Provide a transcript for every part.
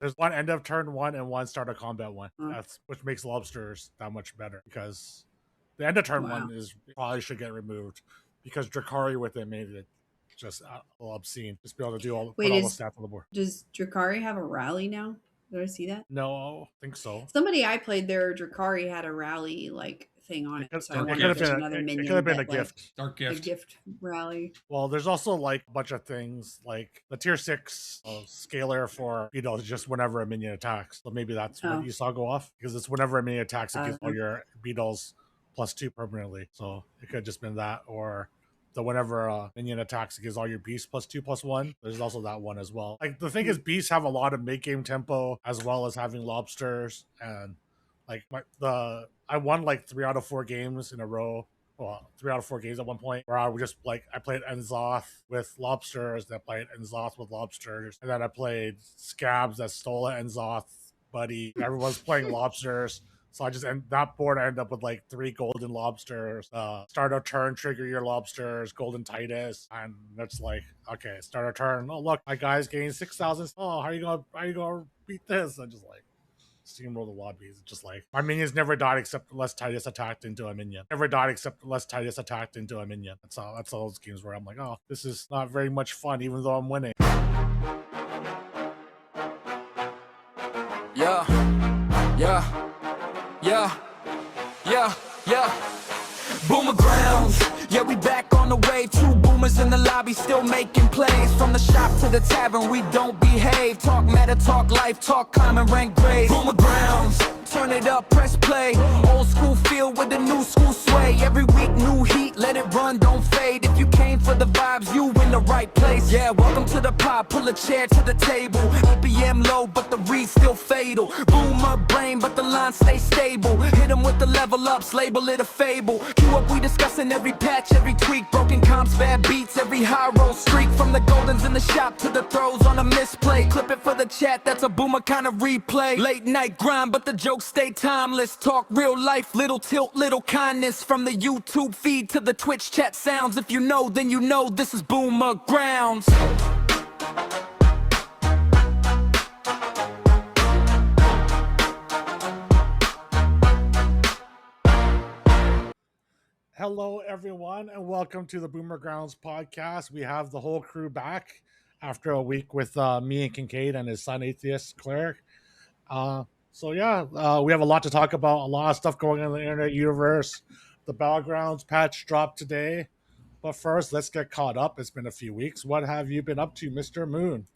There's one end of turn one and one start of combat one. Huh. That's which makes lobsters that much better because the end of turn one is probably should get removed because Drakari with it made it just a little obscene. Just be able to do all put all the stats on the board. Does Drakari have a rally now? Did I see that? No, I think so. Somebody I played there, Drakari had a rally like thing on it. So I wonder if there's another minion. It could have been a gift. Dark gift. A gift rally. Well, there's also like a bunch of things like the tier 6 scalar for, just whenever a minion attacks. So maybe that's what you saw go off because it's whenever a minion attacks, it gives all your beetles +2 permanently. So it could have just been that, or the whenever a minion attacks, it gives all your beasts +2/+1. There's also that one as well. Like the thing is, beasts have a lot of mid-game tempo as well as having lobsters, and like I won like 3 out of 4 games in a row. Well, 3 out of 4 games at one point where I would just I played Enzoth with lobsters, then I played Enzoth with lobsters, and then I played Scabs that stole an Enzoth buddy. Everyone's playing lobsters. So that board I ended up with like 3 golden lobsters. Start a turn, trigger your lobsters, golden Titus, and it's like, okay, start a turn. Oh look, my guy's gained 6,000. Oh, how are you gonna beat this? I'm just like steamroll the lobbies. It's just like my minions never died except unless Titus attacked into a minion. Never died except unless Titus attacked into a minion. That's all those games where I'm like, oh, this is not very much fun, even though I'm winning. Yeah. Battlegrounds, yeah, we back on the wave. 2 boomers in the lobby, still making plays. From the shop to the tavern, we don't behave. Talk meta, talk life, talk common rank grade. Battlegrounds, turn it up, press play. Old school feel with the new school sway. Every week, new heat, let it run, don't fade. If you came for the vibes, you in the right place. Yeah, welcome to the pod, pull a chair to the table. EPM low, but the read still fatal. Boomer brain, but the line stay stable. Hit them with the level ups, label it a fable. Queue up, we discussing every patch, every tweak. Broken comps, bad beats, every high roll streak. From the goldens in the shop to the throws on a misplay. Clip it for the chat, that's a boomer kind of replay. Late night grind, but the jokes stay timeless. Talk real life, little tilt, little kindness. From the YouTube feed to the Twitch chat sounds. If you know, then you know this is Battlegrounds. Hello, everyone, and welcome to the Battlegrounds podcast. We have the whole crew back after a week with me and Kincaid and his son, Atheist Cleric. We have a lot to talk about, a lot of stuff going on in the internet universe. The Battlegrounds patch dropped today. But first, let's get caught up. It's been a few weeks. What have you been up to, Mr. Moon?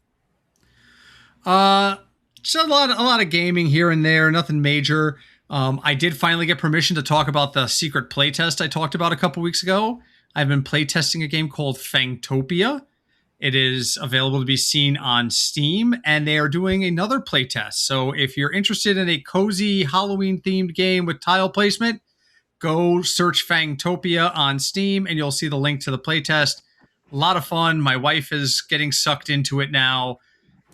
Just a lot of gaming here and there, nothing major. I did finally get permission to talk about the secret playtest I talked about a couple weeks ago. I've been playtesting a game called Fangtopia. It is available to be seen on Steam, and they are doing another playtest. So if you're interested in a cozy Halloween-themed game with tile placement, go search Fangtopia on Steam, and you'll see the link to the playtest. A lot of fun. My wife is getting sucked into it now.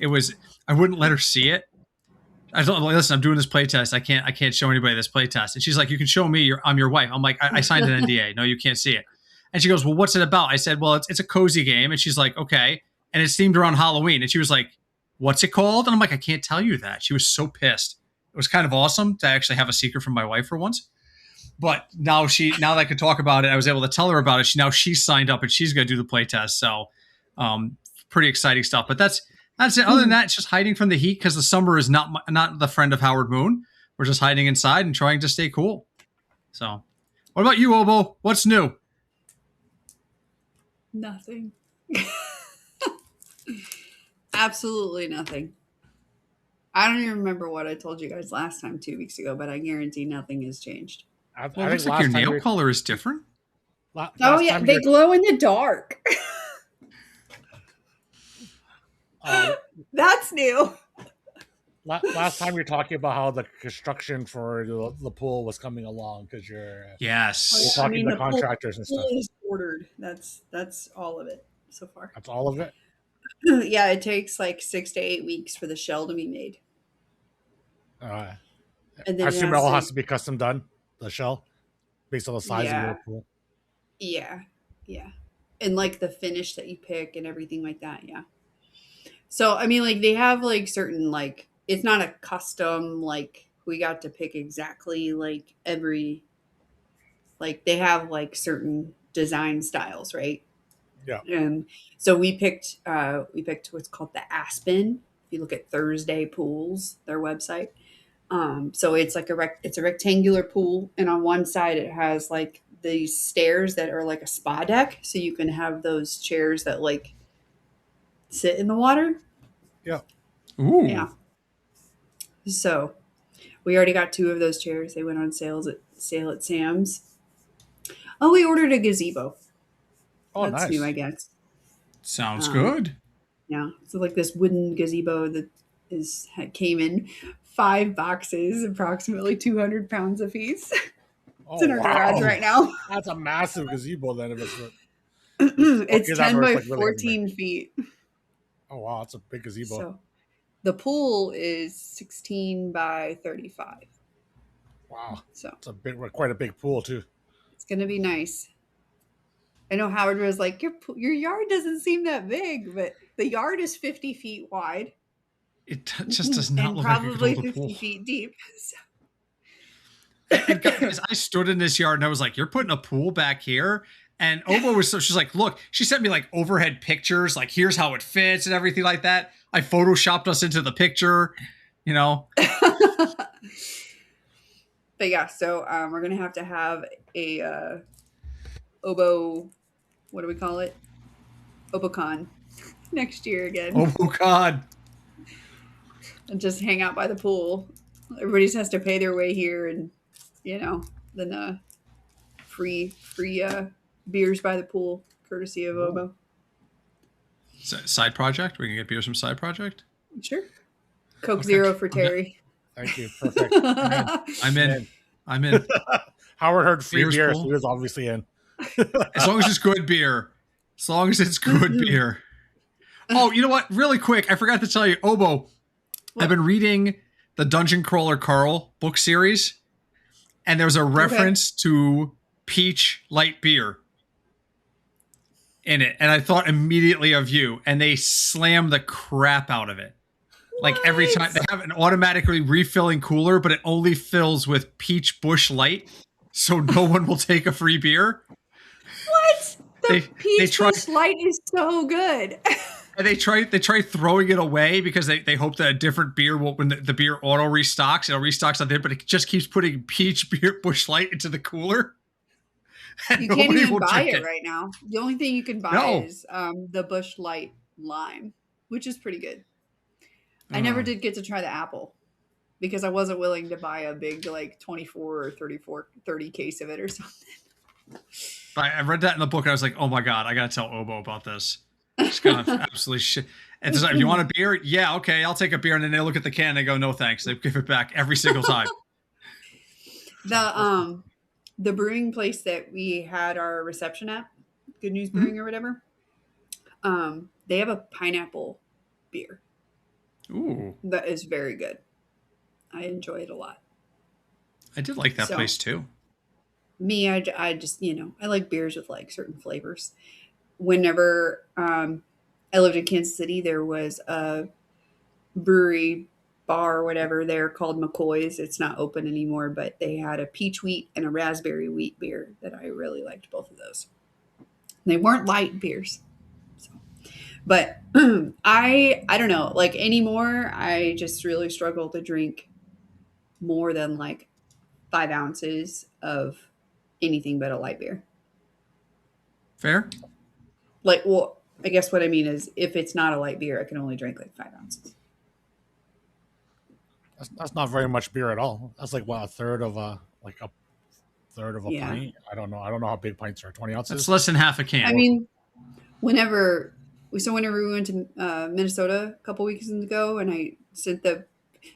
I wouldn't let her see it. I told her, listen, I'm doing this playtest. I can't show anybody this playtest. And she's like, you can show me. I'm your wife. I'm like, I signed an NDA. No, you can't see it. And she goes, well, what's it about? I said, well, it's a cozy game. And she's like, okay. And it's themed around Halloween. And she was like, what's it called? And I'm like, I can't tell you that. She was so pissed. It was kind of awesome to actually have a secret from my wife for once. But now that I could talk about it, I was able to tell her about it. She's signed up and she's going to do the playtest. So pretty exciting stuff. But that's it. Other than that, it's just hiding from the heat because the summer is not the friend of Howard Moon. We're just hiding inside and trying to stay cool. So what about you, Obo? What's new? Nothing. Absolutely nothing. I don't even remember what I told you guys last time 2 weeks ago, but I guarantee nothing has changed. It looks like your nail color is different. They glow in the dark. That's new. Last time you were talking about how the construction for the pool was coming along because you're talking to contractors and stuff. Is ordered. That's all of it so far. That's all of it. Yeah, it takes like 6 to 8 weeks for the shell to be made. And then I assume it all has to be custom done. The shell, based on the size of your pool. Yeah, and like the finish that you pick and everything like that. Yeah. So I mean, like they have like certain like it's not a custom, like we got to pick exactly like every, like they have like certain design styles, right? Yeah. And so we picked what's called the Aspen. If you look at Thursday Pools, their website. So it's like it's a rectangular pool, and on one side it has like these stairs that are like a spa deck, so you can have those chairs that like sit in the water. Yeah. Ooh. Yeah. So we already got 2 of those chairs. They went on sale at Sam's. Oh, we ordered a gazebo. Oh, That's nice. new, I guess. Sounds good. Yeah. So like this wooden gazebo that came in 5 boxes, approximately 200 pounds apiece. It's in our garage right now. That's a massive gazebo then. If It's 10 by like 14 feet. Oh, wow. That's a big gazebo. So the pool is 16 by 35. Wow. So it's quite a big pool too. It's going to be nice. I know Howard was like, your yard doesn't seem that big, but the yard is 50 feet wide. It just does not look probably like a 50 pool. feet deep. So. And guys, I stood in this yard and I was like, you're putting a pool back here? And Obo was she's like, look, she sent me like overhead pictures, like here's how it fits and everything like that. I photoshopped us into the picture, you know. But yeah, so we're gonna have a Obo, what do we call it? OboCon next year again. Oh God. And just hang out by the pool. Everybody just has to pay their way here, and then free beers by the pool, courtesy of Obo. Side project? We can get beers from side project? Sure. Coke Zero for Terry. Thank you. Perfect. I'm in. Howard heard free beer, cool. so he was obviously in. As long as it's good beer. As long as it's good beer. Oh, you know what? Really quick, I forgot to tell you, Obo, what? I've been reading the Dungeon Crawler Carl book series, and there's a reference to peach light beer in it, and I thought immediately of you, and they slam the crap out of it. Like every time they have an automatically refilling cooler, but it only fills with peach bush light, so no one will take a free beer. What? The peach bush light is so good. And they try throwing it away because they hope that a different beer will, when the beer auto restocks, it'll restock on there, but it just keeps putting peach beer bush light into the cooler. You can't even buy it right now. The only thing you can buy is the Bush Light Lime, which is pretty good. I never did get to try the apple because I wasn't willing to buy a big like 24 or 30 case of it or something. I read that in the book and I was like, oh my God, I got to tell Obo about this. It's gonna absolutely shit. And it's like, you want a beer? Yeah, okay, I'll take a beer. And then they look at the can and they go, no thanks. They give it back every single time. The brewing place that we had our reception at, Good News Brewing or whatever, they have a pineapple beer. Ooh. That is very good. I enjoy it a lot. I did like that place too. Me, I just, I like beers with like certain flavors. Whenever I lived in Kansas City, there was a brewery bar or whatever there called McCoy's. It's not open anymore, but they had a peach wheat and a raspberry wheat beer that I really liked, both of those. They weren't light beers. But I don't know, like anymore, I just really struggle to drink more than like 5 ounces of anything but a light beer. Fair. Like, well, I guess what I mean is if it's not a light beer, I can only drink like 5 ounces. That's not very much beer at all. That's like what, a third of a pint. I don't know how big pints are. 20 ounces. That's less than half a can. I mean, whenever we went to Minnesota a couple weeks ago, and I sent the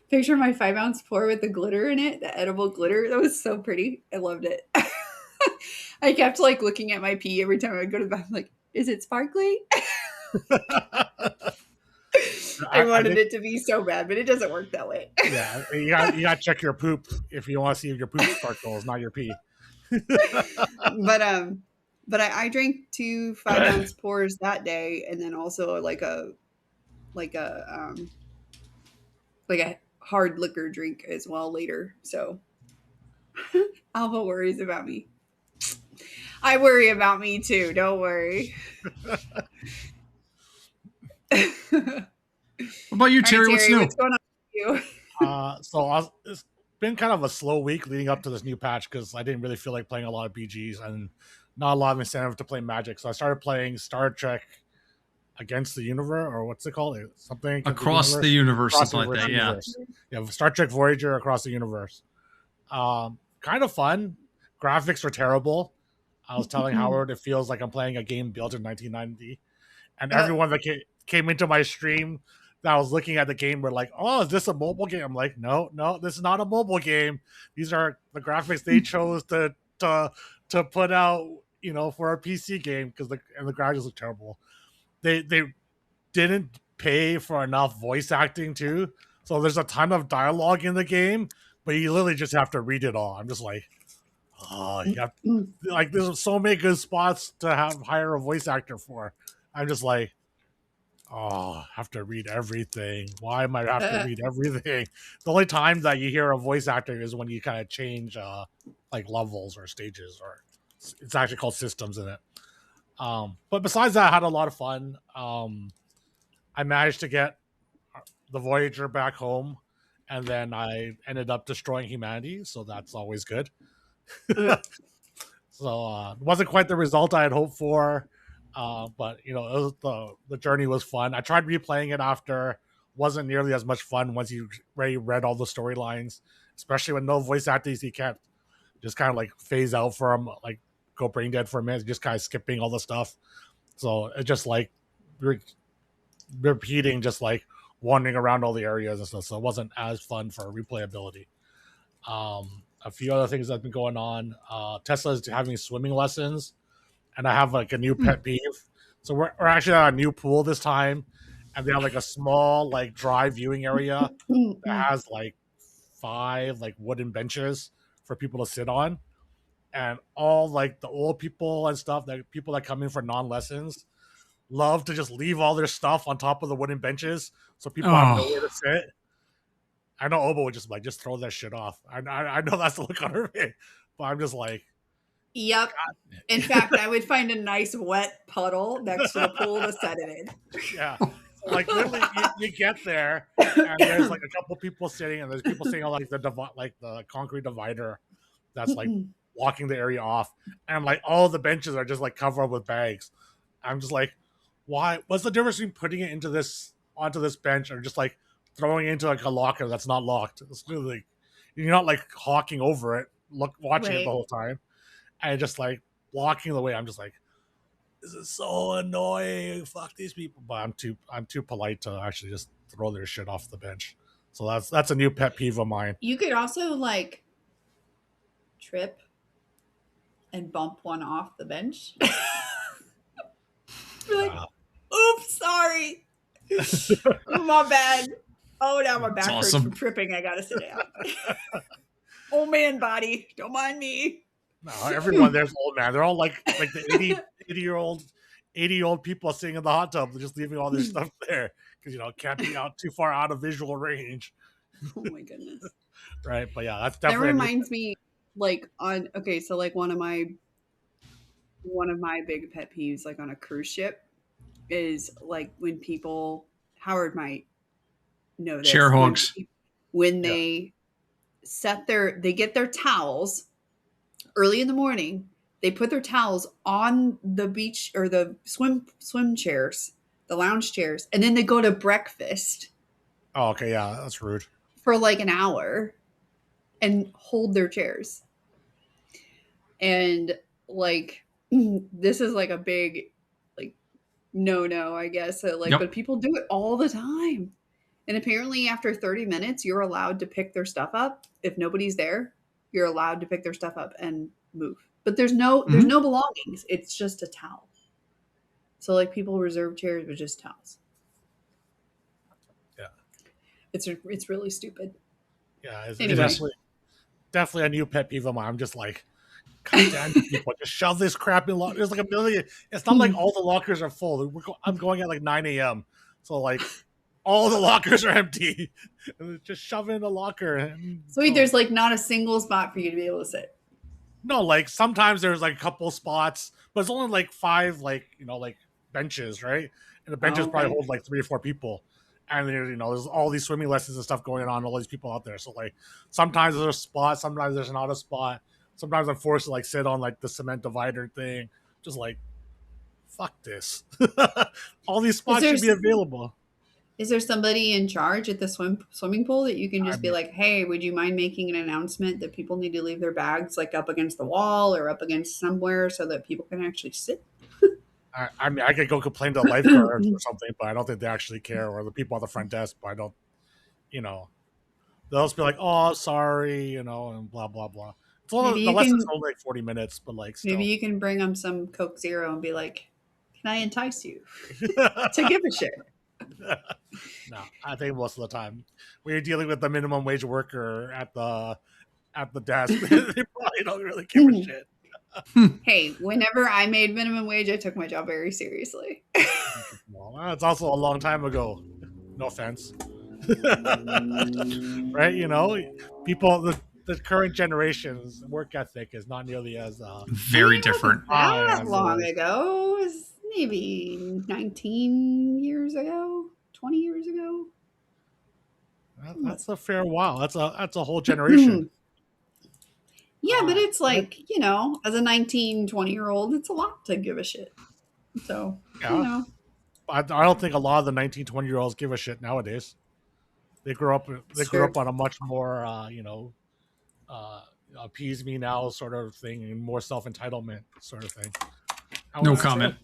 picture of my 5 ounce pour with the glitter in it, the edible glitter. That was so pretty. I loved it. I kept like looking at my pee every time I would go to the bathroom. Like, is it sparkly? I wanted it to be so bad, but it doesn't work that way. Yeah, you got to check your poop if you want to see if your poop sparkles, not your pee. But I drank 2 5-ounce pours that day, and then also like a hard liquor drink as well later. So Alpha worries about me. I worry about me too. Don't worry. What about you, Terry? What's new? What's going on with you? It's been kind of a slow week leading up to this new patch because I didn't really feel like playing a lot of BGs and not a lot of incentive to play Magic. So I started playing Star Trek Against the Universe, or what's it called? Something Across the universe, something like that. Yeah. Yeah, Star Trek Voyager Across the Universe. Kind of fun. Graphics are terrible. I was telling Howard it feels like I'm playing a game built in 1990, and everyone that came into my stream that I was looking at the game were like, "Oh, is this a mobile game?" I'm like, "No, this is not a mobile game. These are the graphics they chose to put out, for a PC game because the graphics look terrible. They didn't pay for enough voice acting too, so there's a ton of dialogue in the game, but you literally just have to read it all. I'm just like, oh, you have, like, there's so many good spots to hire a voice actor for. I'm just like, oh, I have to read everything. Why am I have to read everything? The only time that you hear a voice actor is when you kind of change like levels or stages, or it's actually called systems in it. But besides that, I had a lot of fun. I managed to get the Voyager back home, and then I ended up destroying humanity, so that's always good. So it wasn't quite the result I had hoped for, but it was, the journey was fun. I tried replaying it after. Wasn't nearly as much fun once you already read all the storylines, especially with no voice actors. You can't just kind of like phase out for them, like go brain dead for a minute, just kind of skipping all the stuff. So it's just like repeating, just like wandering around all the areas and stuff. So it wasn't as fun for replayability. A few other things that have been going on. Tesla's having swimming lessons, and I have like a new pet peeve. So we're actually at a new pool this time, and they have like a small like dry viewing area that has like 5 like wooden benches for people to sit on, and all like the old people and stuff, that people that come in for non-lessons love to just leave all their stuff on top of the wooden benches, so people have nowhere to sit. I know Obo would just throw that shit off. I know that's the look on her face, but I'm just like, yep. God. In fact, I would find a nice wet puddle next to the pool to set it in. Yeah. Like literally, you get there, and there's like a couple people sitting, and there's people sitting on like the concrete divider that's like blocking the area off, and like all the benches are just like covered up with bags. I'm just like, why? What's the difference between putting it onto this bench, or just like throwing it into like a locker that's not locked? It's really like, you're not like hawking over it, watching it the whole time, and just like blocking the way. I'm just like, this is so annoying. Fuck these people. But I'm too polite to actually just throw their shit off the bench. So that's a new pet peeve of mine. You could also like trip and bump one off the bench. Be like, oops, sorry. My bad. Oh, now my back hurts from tripping. I gotta sit down. Old man body. Don't mind me. No, everyone there's old man. They're all like the 80-year-old people sitting in the hot tub, just leaving all their stuff there because can't be out too far out of visual range. Oh my goodness. Right, but yeah, that's definitely. That reminds me, like so like one of my big pet peeves, like on a cruise ship, is like when people, Howard might know this, chair hogs, when they they get their towels early in the morning, they put their towels on the beach or the swim chairs, the lounge chairs, and then they go to breakfast. Oh, okay, yeah, that's rude. For like an hour and hold their chairs. And like, this is like a big like no, I guess. So like, but people do it all the time. And apparently after 30 minutes, you're allowed to pick their stuff up. If nobody's there, you're allowed to pick their stuff up and move. But there's no belongings. It's just a towel. So like people reserve chairs with just towels. Yeah. It's really stupid. Yeah, it's definitely a new pet peeve of mine. I'm just like, God damn people, just shove this crap in lockers. There's like a million. It's not like all the lockers are full. I'm going at like 9 a.m. So like, all the lockers are empty. Just shove in a locker. And Sweet, there's like not a single spot for you to be able to sit. No, like sometimes there's like a couple spots, but it's only like 5, like, like benches, right? And the benches probably hold like 3 or 4 people. And there's all these swimming lessons and stuff going on, all these people out there. So like sometimes there's a spot, sometimes there's not a spot. Sometimes I'm forced to like sit on like the cement divider thing. Just like, fuck this. All these spots should be available. Is there somebody in charge at the swimming pool that you can just be like, hey, would you mind making an announcement that people need to leave their bags like up against the wall or up against somewhere so that people can actually sit? I mean, I could go complain to the lifeguards or something, but I don't think they actually care, or the people at the front desk, but I don't, they'll just be like, oh, sorry, and blah, blah, blah. The lesson's only like 40 minutes, but like still. Maybe you can bring them some Coke Zero and be like, can I entice you to give a shit? No, I think most of the time when you're dealing with the minimum wage worker at the desk, they probably don't really give a shit. Hey, whenever I made minimum wage, I took my job very seriously. Well, that's also a long time ago. No offense. Right? People, the current generation's work ethic is not nearly as very different. That long ago. It was maybe 19 years ago, 20 years ago. That's a fair while. That's a whole generation. Yeah, but it's like, as a 19, 20-year-old, it's a lot to give a shit. So, I don't think a lot of the 19, 20-year-olds give a shit nowadays. They grew up on a much more, appease me now sort of thing, and more self-entitlement sort of thing. No comment.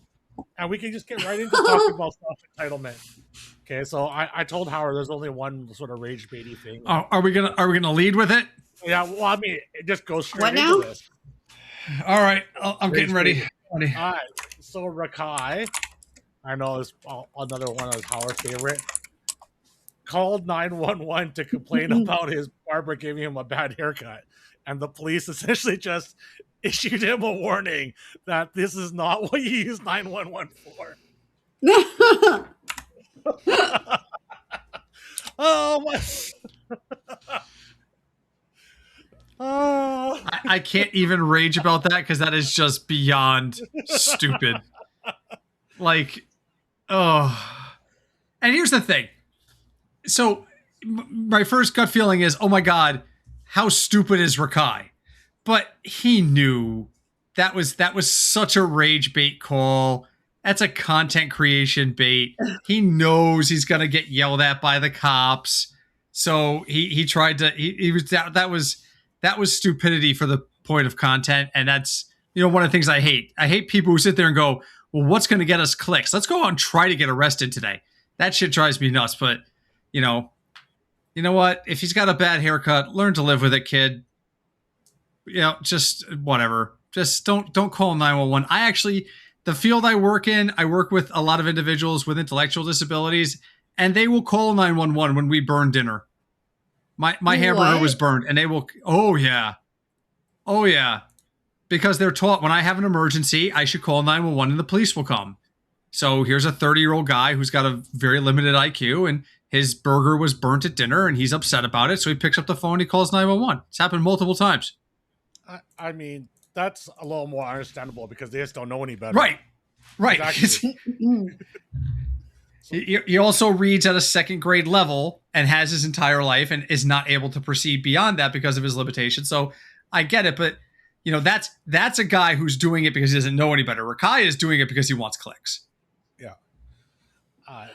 And we can just get right into talking about self-entitlement. Okay, so I told Howard there's only one sort of rage baity thing. Are we gonna lead with it? Yeah, well, I mean, it just goes straight into this. All right, I'm getting ready. All right, so Rakai, I know is another one of Howard's favorite, called 911 to complain about his barber giving him a bad haircut. And the police essentially just issued him a warning that this is not what you use 911 for. Oh, my. I can't even rage about that because that is just beyond stupid. Like, oh. And here's the thing. So my first gut feeling is, oh my God, how stupid is Rakai? But he knew that was such a rage bait call. That's a content creation bait. He knows he's gonna get yelled at by the cops. So he tried to that was stupidity for the point of content. And that's, one of the things I hate. I hate people who sit there and go, well, what's going to get us clicks? Let's go out and try to get arrested today. That shit drives me nuts. But, you know what? If he's got a bad haircut, learn to live with it, kid. Just whatever. Just don't call 911. The field I work in, I work with a lot of individuals with intellectual disabilities, and they will call 911 when we burn dinner. My hamburger was burned, and they will. Oh yeah, because they're taught when I have an emergency, I should call 911 and the police will come. So here's a 30-year-old guy who's got a very limited IQ, and his burger was burnt at dinner, and he's upset about it. So he picks up the phone, and he calls 911. It's happened multiple times. I mean, that's a little more understandable because they just don't know any better. Right. Exactly. He also reads at a second grade level and has his entire life and is not able to proceed beyond that because of his limitations. So I get it, but that's a guy who's doing it because he doesn't know any better. Rakai is doing it because he wants clicks. Yeah.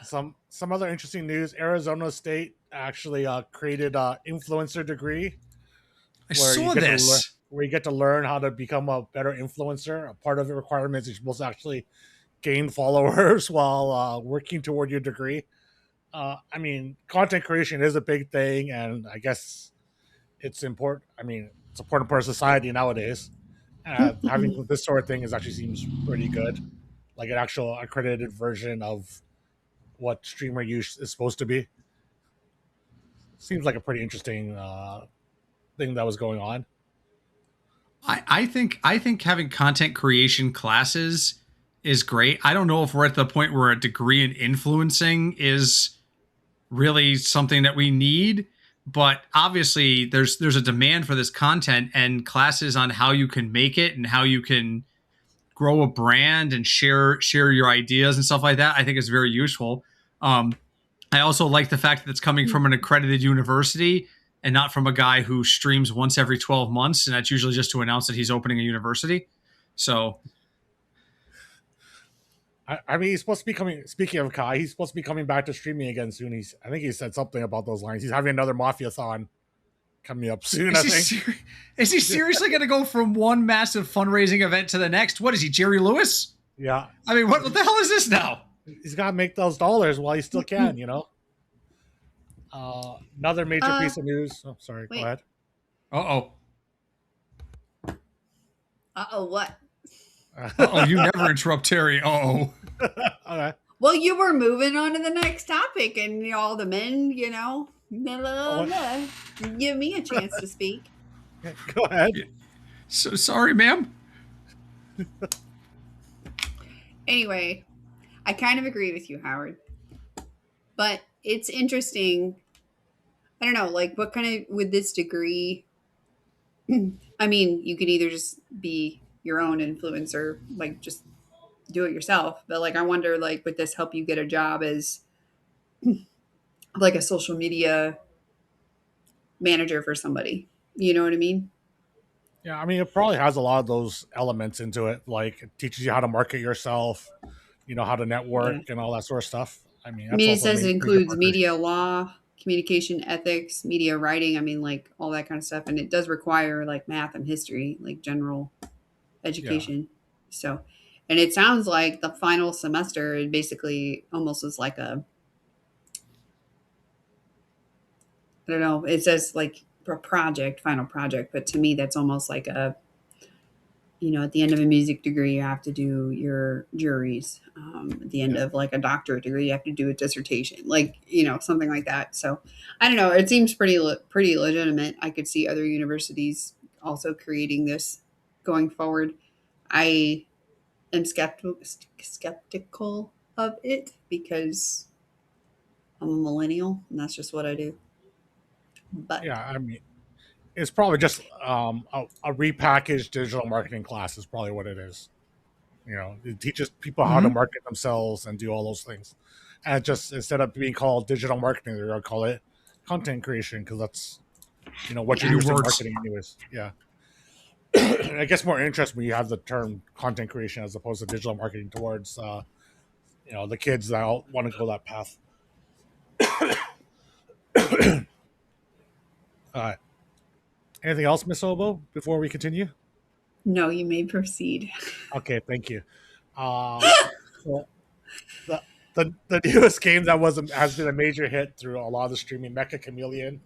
Some other interesting news. Arizona State actually created an influencer degree. I saw this. Where you get to learn how to become a better influencer. A part of the requirements is you're supposed to actually gain followers while working toward your degree. I mean, content creation is a big thing, and I guess it's important. I mean, it's an important part of society nowadays. Having this sort of thing actually seems pretty good, like an actual accredited version of what streamer use is supposed to be. Seems like a pretty interesting thing that was going on. I think having content creation classes is great. I don't know if we're at the point where a degree in influencing is really something that we need. But obviously there's a demand for this content, and classes on how you can make it and how you can grow a brand and share your ideas and stuff like that, I think is very useful. I also like the fact that it's coming from an accredited university and not from a guy who streams once every 12 months. And that's usually just to announce that he's opening a university. So, I mean, he's supposed to be coming. Speaking of Kai, he's supposed to be coming back to streaming again soon. I think he said something about those lines. He's having another Mafia-thon coming up soon. Is he seriously going to go from one massive fundraising event to the next? What is he, Jerry Lewis? Yeah. I mean, what the hell is this now? He's got to make those dollars while he still can, you know. Another major piece of news. Oh, sorry. Wait. Go ahead. What? You never interrupt Terry. Okay. Well, you were moving on to the next topic, and all the men, give me a chance to speak. Go ahead. So sorry, ma'am. Anyway, I kind of agree with you, Howard. But it's interesting. I don't know, like, what kind of, with this degree, I mean, you could either just be your own influencer, like, just do it yourself. But, like, I wonder, like, would this help you get a job as, like, a social media manager for somebody? You know what I mean? Yeah, I mean, it probably has a lot of those elements into it. Like, it teaches you how to market yourself, how to network and all that sort of stuff. I mean, it says it includes media law, communication ethics, media writing. I mean, like, all that kind of stuff. And it does require, like, math and history, like general education. Yeah. So, and it sounds like the final semester, it basically almost was like I don't know, it says like a final project, but to me, that's almost like at the end of a music degree, you have to do your juries. At the end of like a doctorate degree, you have to do a dissertation, like, something like that. So I don't know. It seems pretty legitimate. I could see other universities also creating this going forward. I am skeptical of it because I'm a millennial and that's just what I do. But yeah, I mean, it's probably just a repackaged digital marketing class is probably what it is. It teaches people how to market themselves and do all those things. And just instead of being called digital marketing, they're going to call it content creation because that's, what you're using in marketing anyways. Yeah. I guess more interest when you have the term content creation as opposed to digital marketing towards, the kids that want to go that path. Anything else, Miss Obo, before we continue? No, you may proceed. Okay, thank you. So the newest game that has been a major hit through a lot of the streaming, Mecha Chameleon.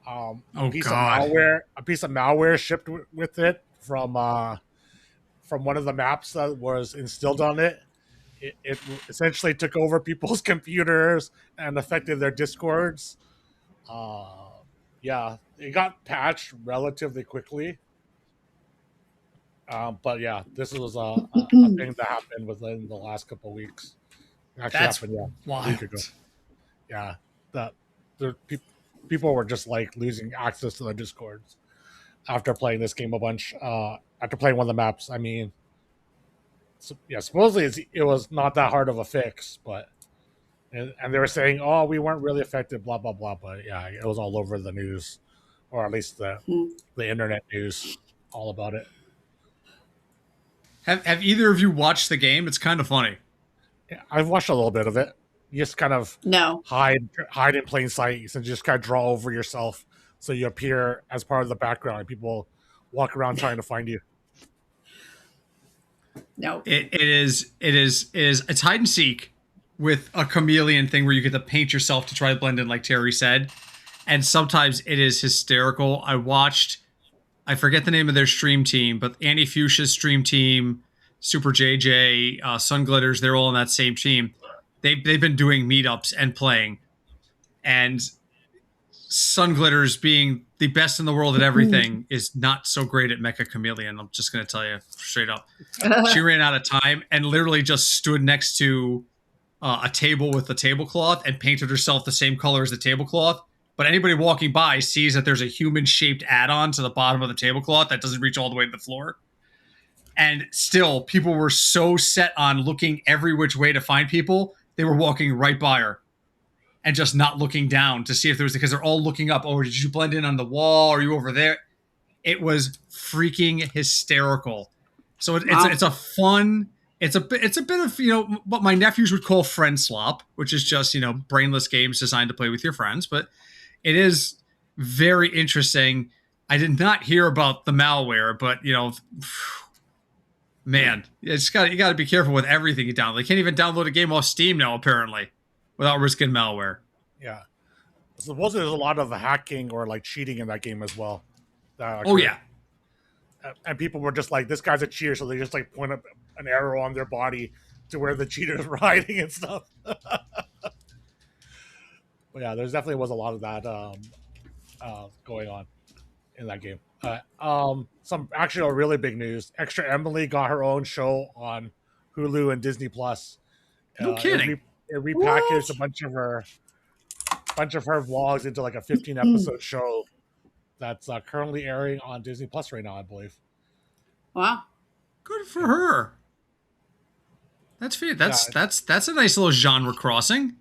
A piece of malware shipped with it from one of the maps that was instilled on it. It essentially took over people's computers and affected their discords. Yeah, it got patched relatively quickly. But yeah, this was a thing that happened within the last couple of weeks. Actually, happened a week ago. Yeah, people were just like losing access to their discords after playing this game a bunch. After playing one of the maps, I mean, supposedly it was not that hard of a fix, but and they were saying, "Oh, we weren't really affected," blah blah blah. But yeah, it was all over the news, or at least the internet news, all about it. Have either of you watched the game? It's kind of funny. Yeah, I've watched a little bit of it. You just kind of hide in plain sight and just kind of draw over yourself so you appear as part of the background and people walk around trying to find you. No, it's hide and seek with a chameleon thing where you get to paint yourself to try to blend in, like Terry said. And sometimes it is hysterical. I forget the name of their stream team, but Annie Fuchsia's stream team, Super JJ, Sun Glitters, they're all on that same team. They've been doing meetups and playing. And Sun Glitters, being the best in the world at everything, is not so great at Mecha Chameleon. I'm just going to tell you straight up. She ran out of time and literally just stood next to a table with a tablecloth and painted herself the same color as the tablecloth. But anybody walking by sees that there's a human-shaped add-on to the bottom of the tablecloth that doesn't reach all the way to the floor. And still, people were so set on looking every which way to find people, they were walking right by her and just not looking down to see if there was, because they're all looking up. Oh, did you blend in on the wall? Are you over there? It was freaking hysterical. So it's a fun, it's a bit of, what my nephews would call friend slop, which is just, brainless games designed to play with your friends. But it is very interesting. I did not hear about the malware, but man, you got to be careful with everything you download. You can't even download a game off Steam now, apparently, without risking malware. Yeah. Supposedly there's a lot of hacking or like cheating in that game as well. Yeah. And people were just like, this guy's a cheater, so they just like point up an arrow on their body to where the cheaters were hiding and stuff. But yeah, there's definitely was a lot of that going on in that game. Some actual really big news. Extra Emily got her own show on Hulu and Disney Plus. No kidding. It repackaged a bunch of her vlogs into like a 15 episode show that's currently airing on Disney Plus right now, I believe. Wow, good for her. That's a nice little genre crossing.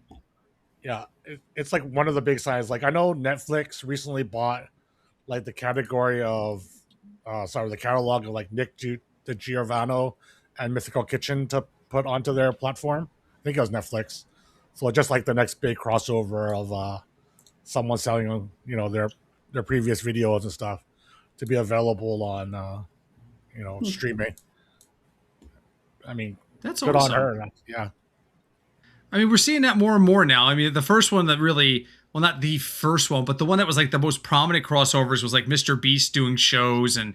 Yeah, it's like one of the big signs. Like I know Netflix recently bought like the category of the catalog of like Nick DiGiovanni and Mythical Kitchen to put onto their platform. I think it was Netflix. So just like the next big crossover of someone selling their previous videos and stuff to be available on streaming. I mean, that's good awesome. on her. Yeah. I mean, we're seeing that more and more now. I mean, the first one that really, well, not the first one, but the one that was like the most prominent crossovers was like Mr. Beast doing shows and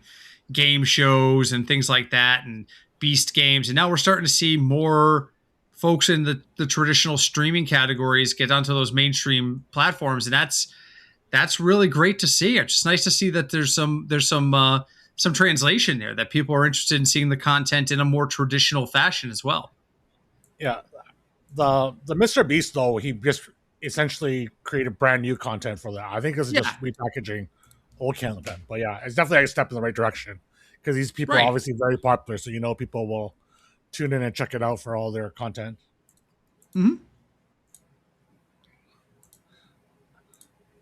game shows and things like that, and Beast games. And now we're starting to see more folks in the traditional streaming categories get onto those mainstream platforms. And that's really great to see. It's just nice to see that there's some translation there, that people are interested in seeing the content in a more traditional fashion as well. Yeah. The Mr. Beast, though, he just essentially created brand new content for that. I think this is just repackaging old content. But yeah, it's definitely a step in the right direction because these people are obviously very popular. So, people will tune in and check it out for all their content. Mm-hmm.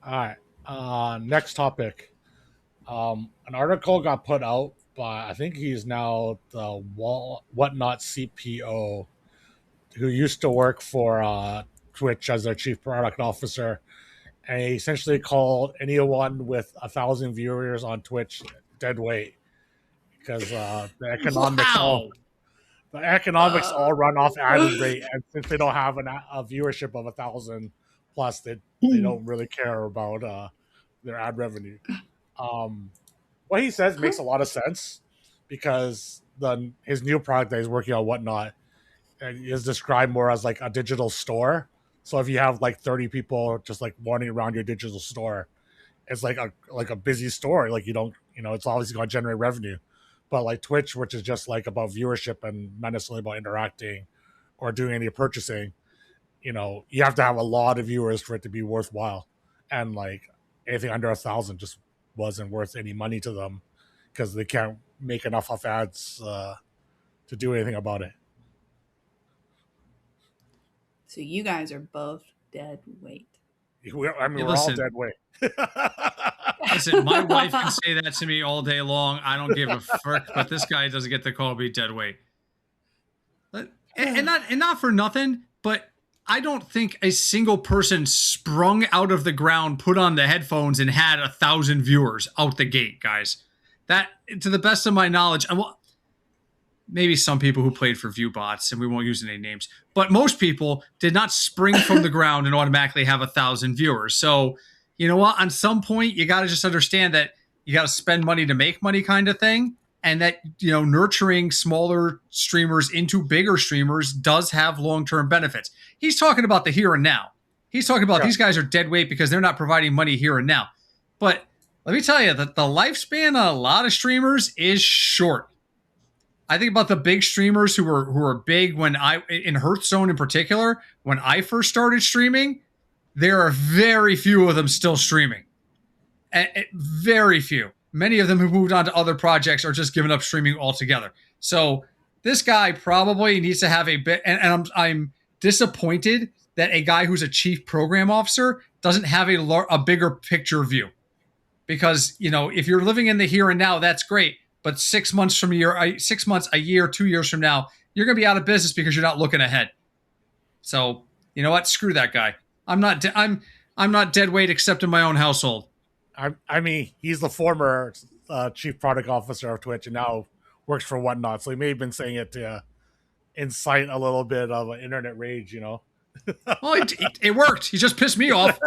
All right. Next topic. An article got put out by, I think he's now the Whatnot CPO, who used to work for Twitch as their chief product officer. And he essentially called anyone with 1,000 viewers on Twitch dead weight because the economics all run off ad rate, and since they don't have a viewership of 1,000 plus, they don't really care about their ad revenue. What he says makes a lot of sense because his new product that he's working on, Whatnot, is described more as like a digital store. So if you have like 30 people just like wandering around your digital store, it's like a busy store. Like it's obviously going to generate revenue. But like Twitch, which is just like about viewership and not necessarily about interacting or doing any purchasing, you have to have a lot of viewers for it to be worthwhile. And like anything under 1,000 just wasn't worth any money to them because they can't make enough off ads to do anything about it. So you guys are both dead weight. We're all dead weight. Listen, my wife can say that to me all day long. I don't give a frick, but this guy doesn't get to call me dead weight. And not for nothing, but I don't think a single person sprung out of the ground, put on the headphones, and had 1,000 viewers out the gate, guys. That, to the best of my knowledge, maybe some people who played for ViewBots, and we won't use any names, but most people did not spring from the ground and automatically have 1,000 viewers. So, you know what? On some point, you got to just understand that you got to spend money to make money kind of thing. And that, nurturing smaller streamers into bigger streamers does have long-term benefits. He's talking about the here and now. He's talking about these guys are dead weight because they're not providing money here and now. But let me tell you that the lifespan of a lot of streamers is short. I think about the big streamers who were big when in Hearthstone in particular, when I first started streaming, there are very few of them still streaming. Very few. Many of them who moved on to other projects or just given up streaming altogether. So this guy probably needs to have a bit, and I'm disappointed that a guy who's a chief program officer doesn't have a bigger picture view. Because, if you're living in the here and now, that's great. But 6 months, a year, 2 years from now, you're going to be out of business because you're not looking ahead. So, you know what? Screw that guy. I'm not dead weight except in my own household. I mean, he's the former chief product officer of Twitch and now works for Whatnot. So he may have been saying it to incite a little bit of an internet rage, Well, it worked. He just pissed me off.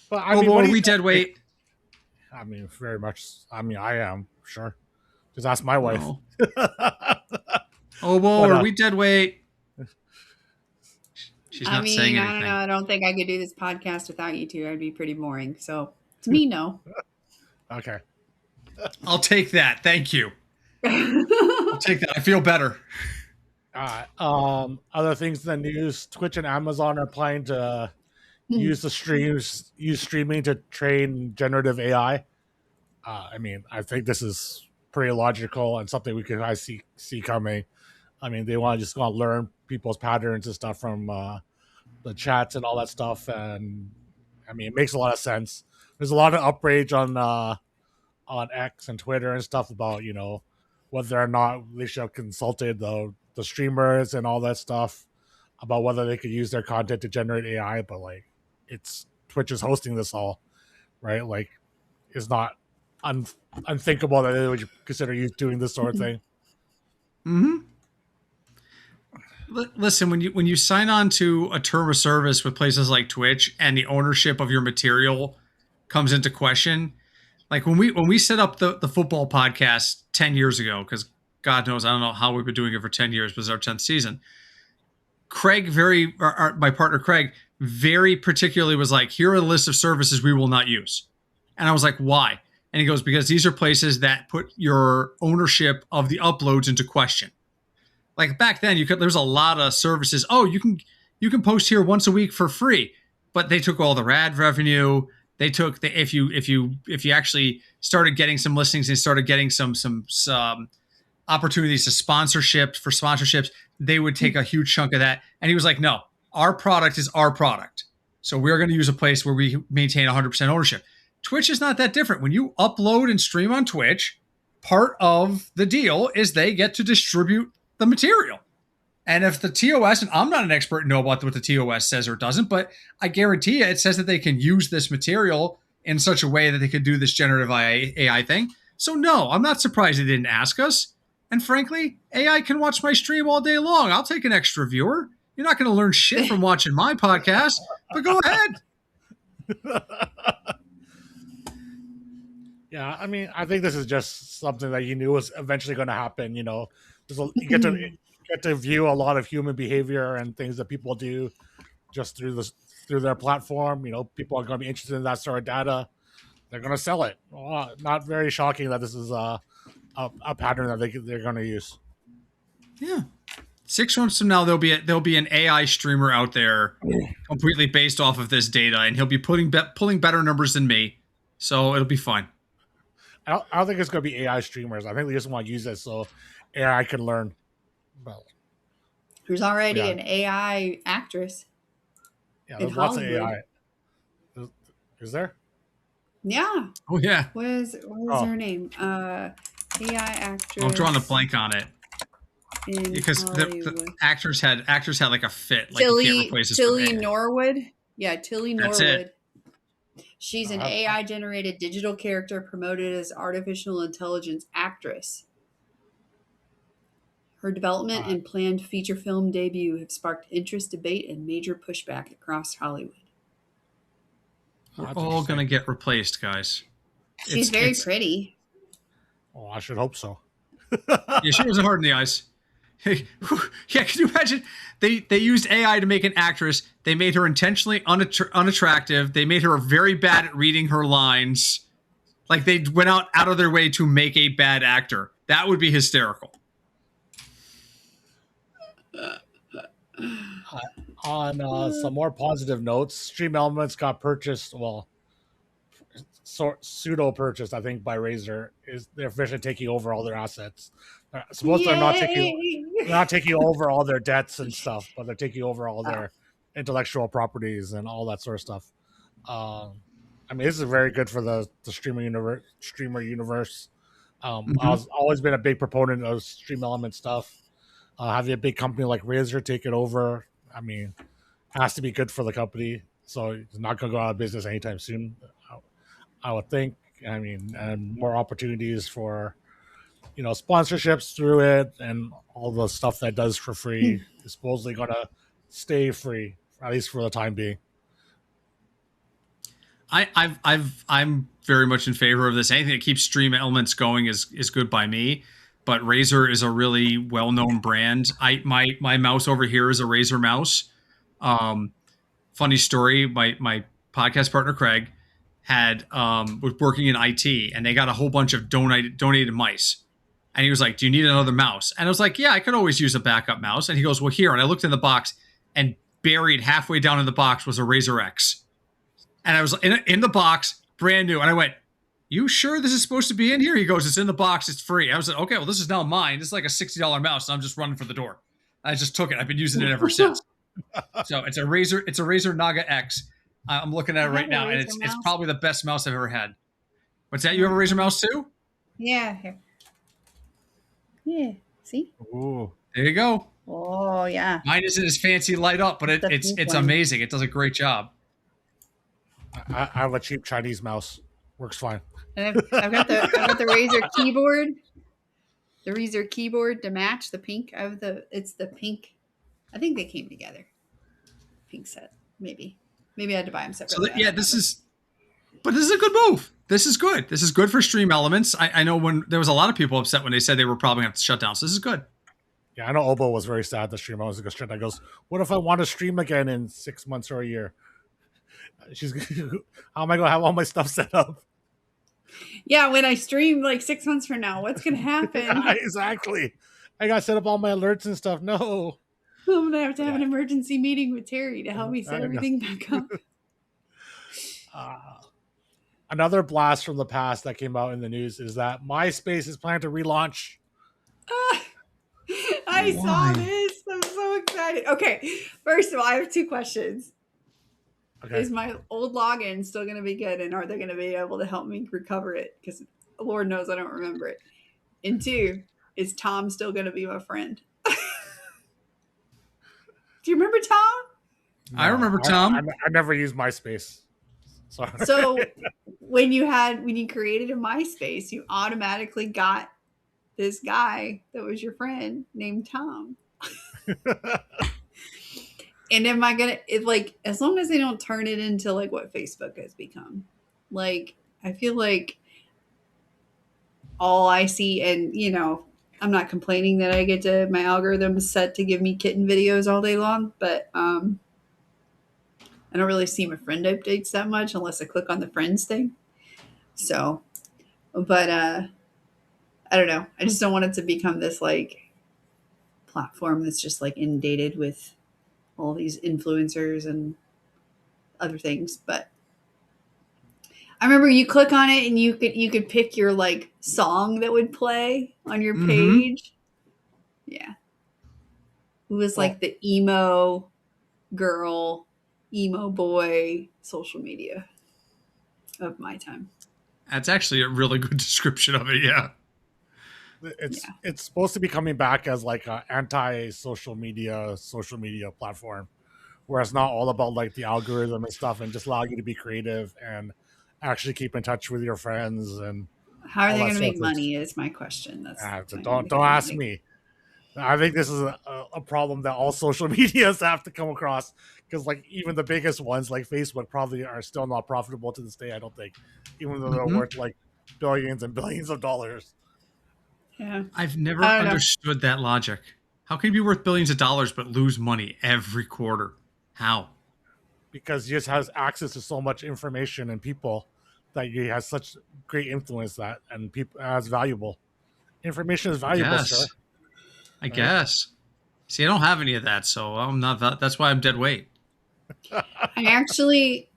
But I mean, are we dead weight? I mean, very much. I mean, I am, sure. Just ask my wife. Are we dead weight? She's not saying anything. I don't know. I don't think I could do this podcast without you two. I'd be pretty boring. So, to me, no. Okay. I'll take that. Thank you. I'll take that. I feel better. Other things in the news, Twitch and Amazon are planning to use streaming to train generative AI. I mean, I think this is pretty logical and something we could see coming. I mean, they want to learn people's patterns and stuff from the chats and all that stuff, and I mean, it makes a lot of sense. There's a lot of outrage on X and Twitter and stuff about whether or not they should have consulted the streamers and all that stuff about whether they could use their content to generate AI, but it's Twitch is hosting this all, right? It's not unthinkable that they would consider you doing this sort of thing. Mm-hmm. Listen, when you sign on to a term of service with places like Twitch and the ownership of your material comes into question, when we set up the football podcast 10 years ago, because God knows I don't know how we've been doing it for 10 years, but it's our 10th season. My partner Craig very particularly was like, here are the list of services we will not use. And I was like, why? And he goes, because these are places that put your ownership of the uploads into question. Back then, there's a lot of services. Oh, you can post here once a week for free, but they took all the ad revenue. They took if you actually started getting some listings and started getting some opportunities to sponsorships, they would take a huge chunk of that. And he was like, no, our product is our product. So we're going to use a place where we maintain 100% ownership. Twitch is not that different. When you upload and stream on Twitch, part of the deal is they get to distribute the material. And if the TOS, and I'm not an expert to know about what the TOS says or doesn't, but I guarantee you it says that they can use this material in such a way that they could do this generative AI thing. So no, I'm not surprised they didn't ask us. And frankly, AI can watch my stream all day long. I'll take an extra viewer. You're not going to learn shit from watching my podcast, but go ahead. Yeah, I mean, I think this is just something that you knew was eventually going to happen. You get to view a lot of human behavior and things that people do just through their platform. People are going to be interested in that sort of data. They're going to sell it. Well, not very shocking that this is a pattern that they're going to use. Yeah. 6 months from now, there'll be an AI streamer out there completely based off of this data, and he'll be pulling better numbers than me. So it'll be fine. I don't think it's going to be AI streamers. I think they just want to use it so AI can learn. Well, there's already an AI actress. Yeah, there's lots of AI. Is there? Yeah. Oh yeah. What was her name? AI actress. I'm drawing a blank on it. Because the actors had a fit. Tilly Norwood. Yeah, Tilly Norwood. That's it. She's an AI-generated digital character promoted as artificial intelligence actress. Her development and planned feature film debut have sparked interest, debate, and major pushback across Hollywood. We're all going to get replaced, guys. She's very pretty. Oh, I should hope so. Yeah, she wasn't hard in the eyes. Yeah, can you imagine? They used AI to make an actress. They made her intentionally unattractive. They made her very bad at reading her lines. Like they went out of their way to make a bad actor. That would be hysterical. On some more positive notes, Stream Elements got purchased. Well, pseudo purchased, I think, by Razr. They're officially taking over all their assets. Suppose they're not taking over all their debts and stuff, but they're taking over all their intellectual properties and all that sort of stuff. I mean, this is very good for the streamer universe. I've always been a big proponent of Stream Element stuff. Having a big company like Razr take it over, I mean, has to be good for the company. So it's not going to go out of business anytime soon, I would think. I mean, and more opportunities for, sponsorships through it, and all the stuff that does for free is supposedly going to stay free, at least for the time being. I'm very much in favor of this. Anything that keeps Stream Elements going is good by me. But Razr is a really well-known brand. My mouse over here is a Razr mouse. Funny story, my podcast partner Craig was working in IT, and they got a whole bunch of donated mice. And he was like, "Do you need another mouse?" And I was like, "Yeah, I could always use a backup mouse." And he goes, "Well, here." And I looked in the box, and buried halfway down in the box was a Razr X. And I was in the box, brand new. And I went, "You sure this is supposed to be in here?" He goes, "It's in the box. It's free." I was like, "Okay, well, this is now mine. This is like a $60 mouse. And I'm just running for the door." I just took it. I've been using it ever since. So it's a Razr Naga X. I'm looking at it right now, and it's probably the best mouse I've ever had. What's that? You have a Razr mouse too? Yeah. Here. Yeah. See? Ooh. There you go. Oh yeah. Mine isn't as fancy light up, but it's amazing. It does a great job. I have a cheap Chinese mouse. Works fine. And I've got the Razr keyboard. The Razr keyboard to match the pink. It's the pink. I think they came together. Pink set, maybe. Maybe I had to buy them separately. So this is a good move. This is good. This is good for Stream Elements. I know when there was a lot of people upset when they said they were probably going to have to shut down. So this is good. Yeah, I know Obo was very sad that Stream Elements was going to shut down. Goes, what if I want to stream again in 6 months or a year? How am I going to have all my stuff set up? Yeah, when I stream like 6 months from now, what's going to happen? Exactly. I got to set up all my alerts and stuff. No. I'm going to have an emergency meeting with Terry to help me set everything back up. Another blast from the past that came out in the news is that MySpace is planning to relaunch. I saw this. I'm so excited. Okay, first of all, I have 2 questions. Okay. Is my old login still going to be good, and are they going to be able to help me recover it? Because Lord knows I don't remember it. And 2, is Tom still going to be my friend? Do you remember Tom? No, I remember Tom. I never used MySpace. Sorry. So when you created a MySpace, you automatically got this guy that was your friend named Tom. And am I gonna as long as they don't turn it into like what Facebook has become? Like, I feel like all I see, and I'm not complaining that I get my algorithm set to give me kitten videos all day long, but I don't really see my friend updates that much unless I click on the friends thing. So, but I don't know. I just don't want it to become this like platform that's just like inundated with all these influencers and other things. But I remember you click on it and you could pick your like song that would play on your page. Yeah. It was like the emo girl, emo boy social media of my time. That's actually a really good description of it. Yeah. It's supposed to be coming back as like an anti-social media platform, where it's not all about like the algorithm and stuff, and just allow you to be creative and actually keep in touch with your friends. And how are they going to make money is my question. Don't ask me. I think this is a problem that all social medias have to come across, because like even the biggest ones like Facebook probably are still not profitable to this day, I don't think, even though they're worth like billions and billions of dollars. Yeah, I've never understood that logic. How can you be worth billions of dollars but lose money every quarter? How? Because he just has access to so much information and people that he has such great influence that and people as valuable. Information is valuable, sir. I guess. See, I don't have any of that, so I'm not. That's why I'm dead weight. I actually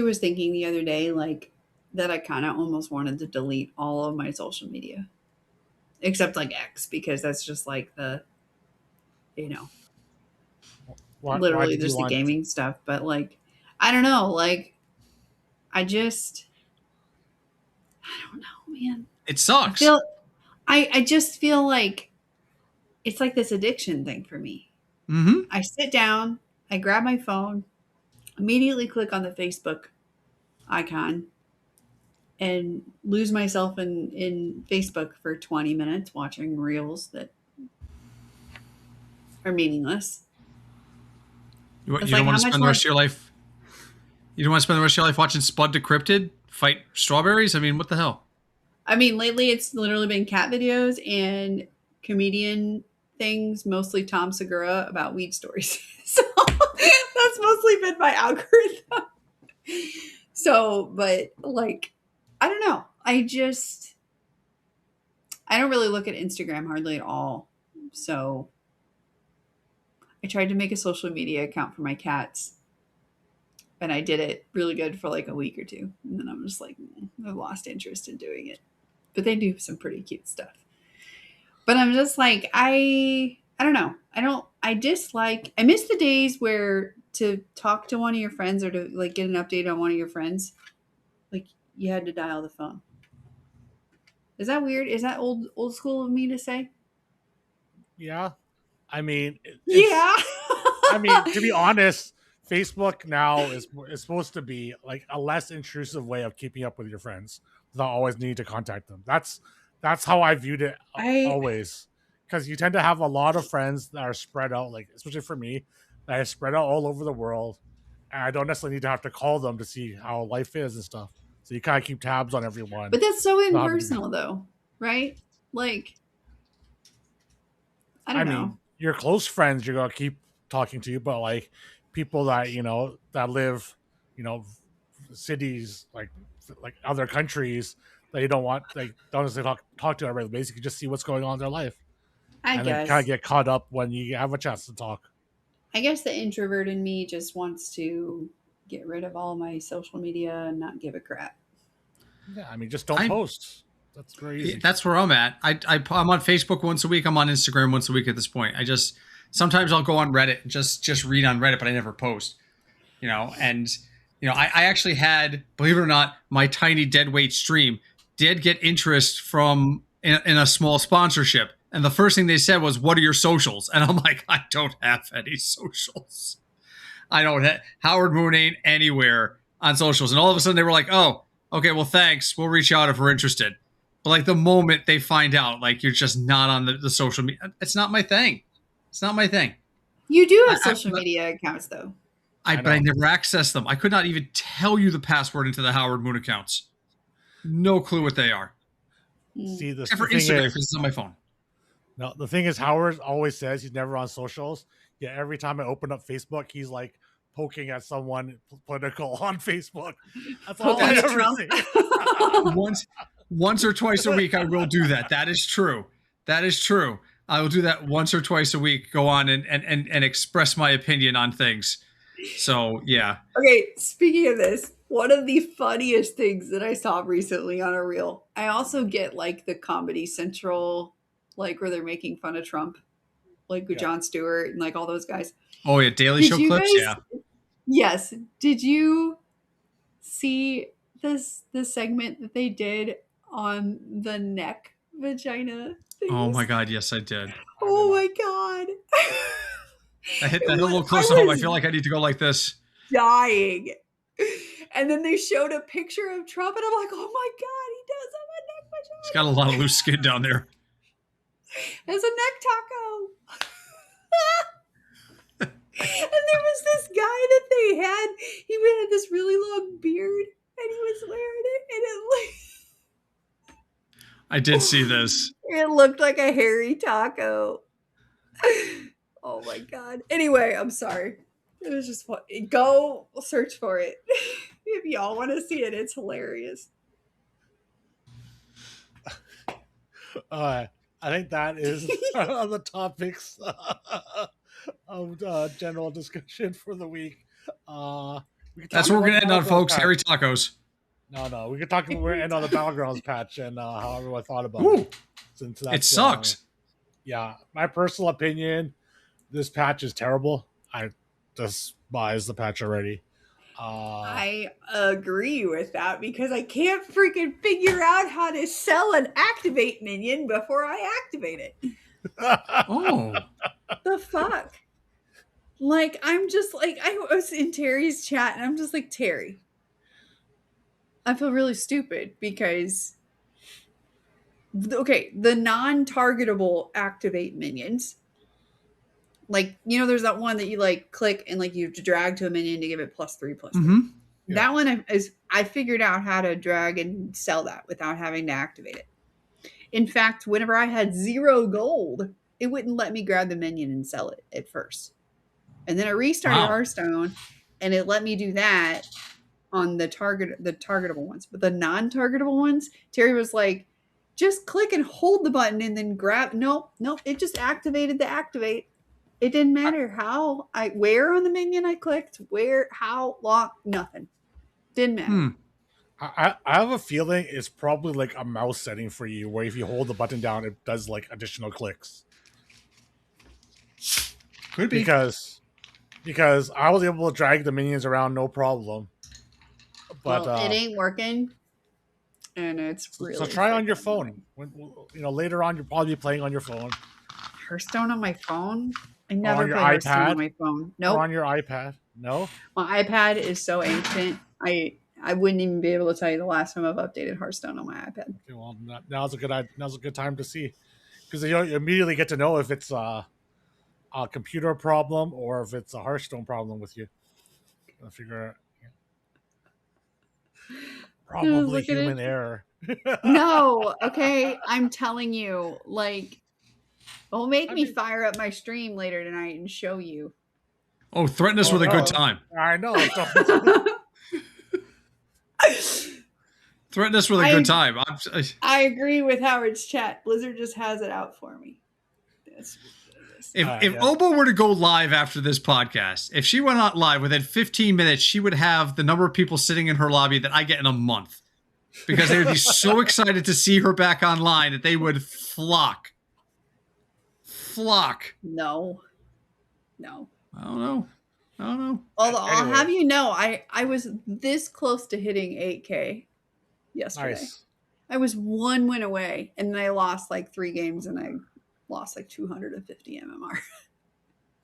was thinking the other day, like, that I kind of almost wanted to delete all of my social media, except like X, because that's just like the, literally just the gaming stuff. But like, I don't know, like, I don't know, man. It sucks. I just feel like it's like this addiction thing for me. Mm-hmm. I sit down, I grab my phone, immediately click on the Facebook icon, and lose myself in Facebook for 20 minutes watching reels that are meaningless. You don't want to spend the rest of your life. You don't want to spend the rest of your life watching Spud Decrypted fight strawberries? I mean, what the hell? I mean, lately it's literally been cat videos and comedian things, mostly Tom Segura, about weed stories. So that's mostly been my algorithm. So, but like, I don't know. I don't really look at Instagram hardly at all. So I tried to make a social media account for my cats, and I did it really good for like a week or two. And then I'm just like, I've lost interest in doing it. But they do some pretty cute stuff. But I'm just like, I don't know. I miss the days where to talk to one of your friends or to like get an update on one of your friends, like you had to dial the phone. Is that weird? Is that old school of me to say? Yeah. I mean, yeah. I mean, to be honest, Facebook now is supposed to be like a less intrusive way of keeping up with your friends without always needing to contact them. That's how I viewed it always. Because you tend to have a lot of friends that are spread out, like especially for me, that are spread out all over the world. And I don't necessarily need to have to call them to see how life is and stuff. So you kind of keep tabs on everyone. But that's so impersonal, though, right? Like, I mean, your close friends, you're gonna keep talking to you, but like people that that live, cities like other countries that you don't want, like don't necessarily talk to everybody. Basically, just see what's going on in their life. I guess. Then kind of get caught up when you have a chance to talk. I guess the introvert in me just wants to get rid of all my social media and not give a crap. Yeah, I mean, just don't post. That's very easy. That's where I'm at. I'm on Facebook once a week. I'm on Instagram once a week at this point. Sometimes I'll go on Reddit and just read on Reddit, but I never post. I actually had, believe it or not, my tiny deadweight stream did get interest from in a small sponsorship. And the first thing they said was, "What are your socials?" And I'm like, I don't have any socials. I don't have, Howard Moon ain't anywhere on socials. And all of a sudden they were like, "Oh, okay, well, thanks. We'll reach out if we're interested." But like the moment they find out, like you're just not on the social media, it's not my thing. It's not my thing. You do have social media accounts, though. But I never access them. I could not even tell you the password into the Howard Moon accounts. No clue what they are. See, except for Instagram, because it's on my phone. No, the thing is, Howard always says he's never on socials. Yet every time I open up Facebook, he's like poking at someone political on Facebook. That's all I ever see. Once or twice a week, I will do that. That is true. I will do that once or twice a week. Go on and express my opinion on things. So yeah. Okay, speaking of this, one of the funniest things that I saw recently on a reel, I also get like the Comedy Central, like where they're making fun of Trump, like with Jon Stewart and like all those guys. Oh yeah, Daily Show clips. Yeah. Yes. Did you see this segment that they did on the neck vagina things? Oh my god, yes, I did. Oh my god. I hit that a little close to home. I feel like I need to go like this. Dying. And then they showed a picture of Trump, and I'm like, oh my god, he does have a neck vagina. He's got a lot of loose skin down there. There's a neck taco. And there was this guy that they had. He had this really long beard, and he was wearing it, and it I did see this. It looked like a hairy taco. Oh my god. Anyway, I'm sorry. It was just fun. Go search for it. If y'all want to see it, it's hilarious. I think that is on the topics of general discussion for the week. That's what we're gonna end on, folks. Hairy tacos. No, we could talk. We're gonna end on the Battlegrounds patch and how everyone thought about it. Since it sucks. Yeah, my personal opinion, this patch is terrible. I despise the patch already. I agree with that because I can't freaking figure out how to sell an activate minion before I activate it. Oh, the fuck? Like, I'm just like, I was in Terry's chat and I'm just like, Terry, I feel really stupid because, okay, the non-targetable activate minions, like, you know, there's that one that you like click and like you have to drag to a minion to give it +3/+3. Mm-hmm. Yeah. That one I figured out how to drag and sell that without having to activate it. In fact, whenever I had 0 gold, it wouldn't let me grab the minion and sell it at first. And then I restarted Hearthstone and it let me do that on the targetable ones. But the non-targetable ones, Terry was like, just click and hold the button and then grab. Nope, it just activated the activate. It didn't matter where on the minion I clicked, how long, nothing. Didn't matter. I have a feeling it's probably like a mouse setting for you where if you hold the button down, it does like additional clicks. Could be. Because I was able to drag the minions around no problem. But it ain't working. And it's really so try on your phone. When, later on you'll probably be playing on your phone. Hearthstone on my phone? I never play Hearthstone on my phone. No. Or on your iPad? No. My iPad is so ancient. I wouldn't even be able to tell you the last time I've updated Hearthstone on my iPad. Okay, well, now's a good time to see, because you immediately get to know if it's a computer problem or if it's a Hearthstone problem with you. I'll figure out. Yeah. Probably human error. No, okay. I'm telling you, like, it'll make me fire up my stream later tonight and show you. Oh, threaten us with a good time. I know. Threaten us with a good time. I agree with Howard's chat. Blizzard just has it out for me. If Obo were to go live after this podcast, if she went out live within 15 minutes, she would have the number of people sitting in her lobby that I get in a month, because they would be so excited to see her back online that they would flock. No. I don't know. Although I'll have you know, I was this close to hitting 8K yesterday. Nice. I was 1 win away, and then I lost like 3 games, and I lost like 250 MMR.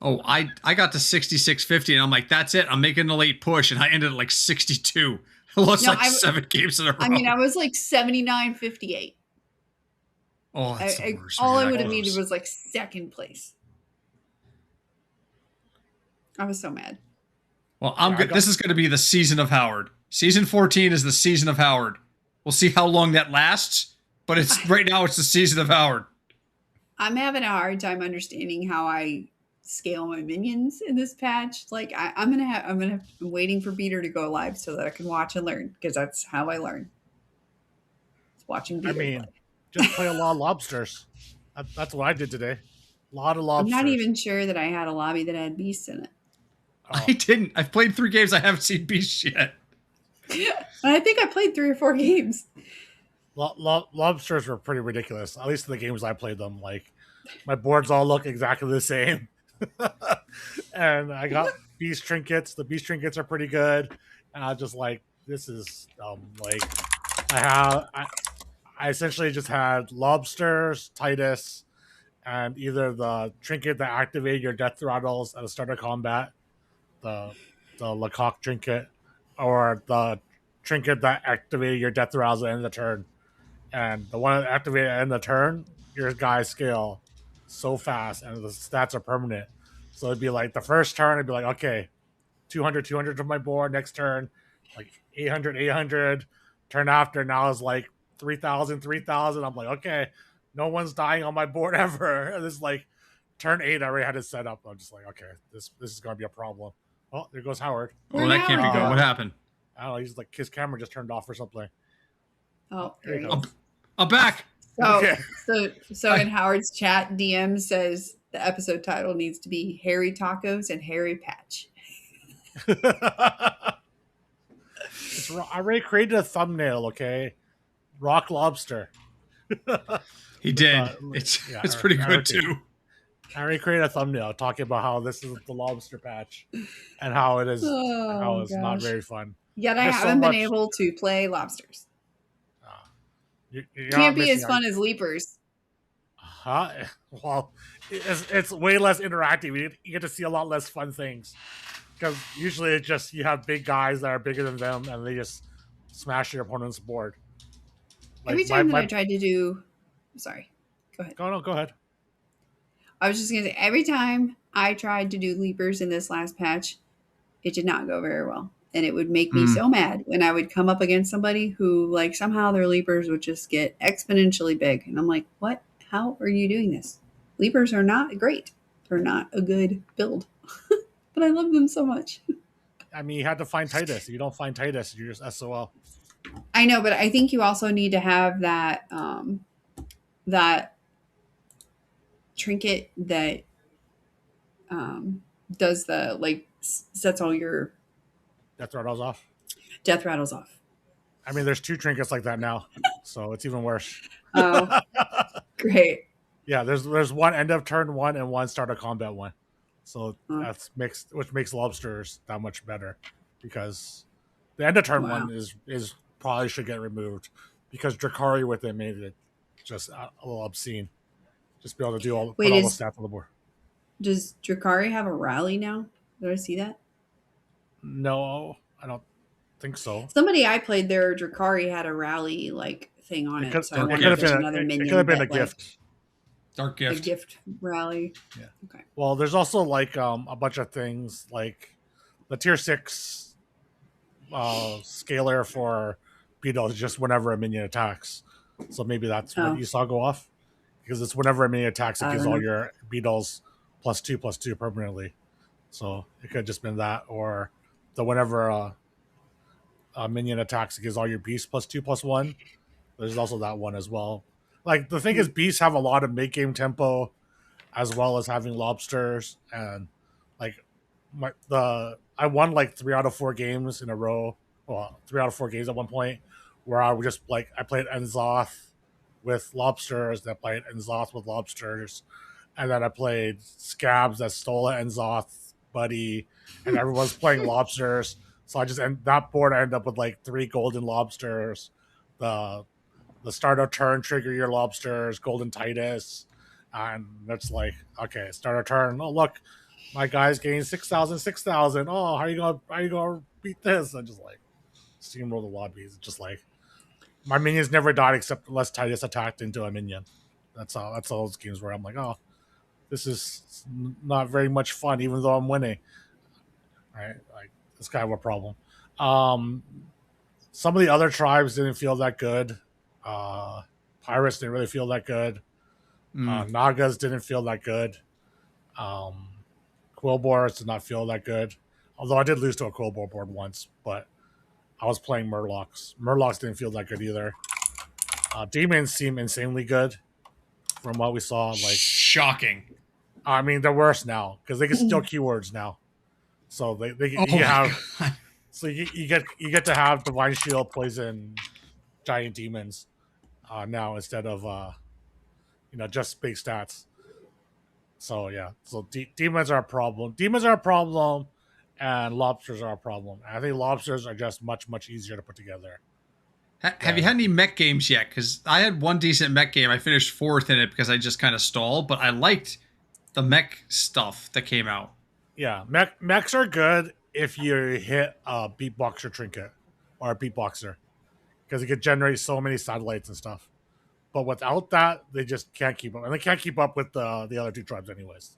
Oh, I got to 6650, and I'm like, that's it. I'm making a late push, and I ended at like 62. I lost 7 games in a row. I mean, I was like 79.58. Oh, that's the worst. All I would have needed was like 2nd place. I was so mad. Well, I'm good. This is going to be the season of Howard. Season 14 is the season of Howard. We'll see how long that lasts, but right now it's the season of Howard. I'm having a hard time understanding how I scale my minions in this patch. Like I'm waiting for Peter to go live so that I can watch and learn, because that's how I learn. It's watching Peter play. Just play a lot of lobsters. That's what I did today. A lot of lobsters. I'm not even sure that I had a lobby that had beasts in it. Oh. I didn't. I've played 3 games. I haven't seen beasts yet. I think I played 3 or 4 games. Lobsters were pretty ridiculous. At least in the games I played them. Like, my boards all look exactly the same. And I got beast trinkets. The beast trinkets are pretty good. And I was just like, this is like, I essentially just had lobsters, Titus, and either the trinket that activated your death throttles at the start of combat, the Lecoq trinket, or the trinket that activated your death throttles at the end of the turn. And the one that activated at the end of the turn, your guys scale so fast, and the stats are permanent. So it'd be like the first turn, it'd be like, okay, 200 to my board. Next turn, like 800. Turn after, now is like 3,000. I'm like, okay, no one's dying on my board ever. And this is like turn 8, I already had it set up. I'm just like, okay, this is going to be a problem. Oh, there goes Howard. Oh, that can't be good. What happened? I don't know. He's like his camera just turned off or something. Oh, there there you he go. is. I'm back. So, Okay. so in Howard's chat, DM says the episode title needs to be Hairy Tacos and Hairy Patch. I already created a thumbnail. Okay, Rock Lobster. He did. It's pretty good too. I already created a thumbnail talking about how this is the lobster patch and how it is how it's not very fun. Yet I haven't been able to play lobsters. Can't be as fun as leapers. Well, it's way less interactive. You get to see a lot less fun things because usually it's just you have big guys that are bigger than them and they just smash your opponent's board. Like every time I tried to do, sorry, go ahead. Go ahead. I was just gonna say every time I tried to do leapers in this last patch, it did not go very well. And it would make me so mad when I would come up against somebody who, like, somehow their leapers would just get exponentially big. And I'm like, what? How are you doing this? Leapers are not great. They're not a good build. But I love them so much. I mean, you had to find Titus. If you don't find Titus, you're just SOL. I know, but I think you also need to have that that trinket that does the, like, sets all your Death rattles off. Death rattles off. I mean, there's 2 trinkets like that now, so it's even worse. Oh, great. Yeah, there's one end of turn 1 and one start of combat 1. So that's mixed, which makes lobsters that much better because the end of turn 1 is probably should get removed because Drakari with it made it just a little obscene. Just be able to do all the stats on the board. Does Drakari have a rally now? Did I see that? No, I don't think so. Somebody I played there, Drakari had a rally like thing on it. So I wonder if there's another minion. It could have been a gift. Dark gift. A gift rally. Yeah. Okay. Well, there's also like a bunch of things like the tier 6 scalar for beetles just whenever a minion attacks. So maybe that's what you saw go off because it's whenever a minion attacks, it gives all your beetles +2/+2 permanently. So it could have just been that, or the whenever a minion attacks, it gives all your beasts +2/+1. There's also that one as well. Like the thing is, beasts have a lot of mid game tempo, as well as having lobsters, and like I won like 3 out of 4 games in a row. Well, 3 out of 4 games at one point, where I would just like I played Enzoth with lobsters, then I played Enzoth with lobsters, and then I played Scabs that stole an Enzoth buddy, and everyone's playing lobsters. So I just that board I ended up with like 3 golden lobsters. The start of turn trigger your lobsters, golden Titus, and that's like okay, start of turn. Oh look, my guy's getting 6,000. Oh, how you gonna beat this? And just like steamroll the lobbies. It's just like my minions never died except unless Titus attacked into a minion. That's all those games where I'm like, oh, this is not very much fun, even though I'm winning. Right? Like it's kind of a problem. Some of the other tribes didn't feel that good. Pirates didn't really feel that good. Nagas didn't feel that good. Quillbores did not feel that good. Although I did lose to a Quillbore board once, but I was playing Murlocs. Murlocs didn't feel that good either. Demons seem insanely good from what we saw. Like shocking. I mean, they're worse now because they can steal keywords now. So you have. So you get to have Divine Shield poison giant demons now instead of just big stats. So yeah, so demons are a problem. Demons are a problem, and lobsters are a problem. I think lobsters are just much easier to put together. Have you had any mech games yet? Because I had one decent mech game. I finished 4th in it because I just kind of stalled, but I liked the mech stuff that came out. Yeah, mechs are good if you hit a beatboxer trinket or a beatboxer because it could generate so many satellites and stuff. But without that, they just can't keep up, and they can't keep up with the other 2 tribes anyways.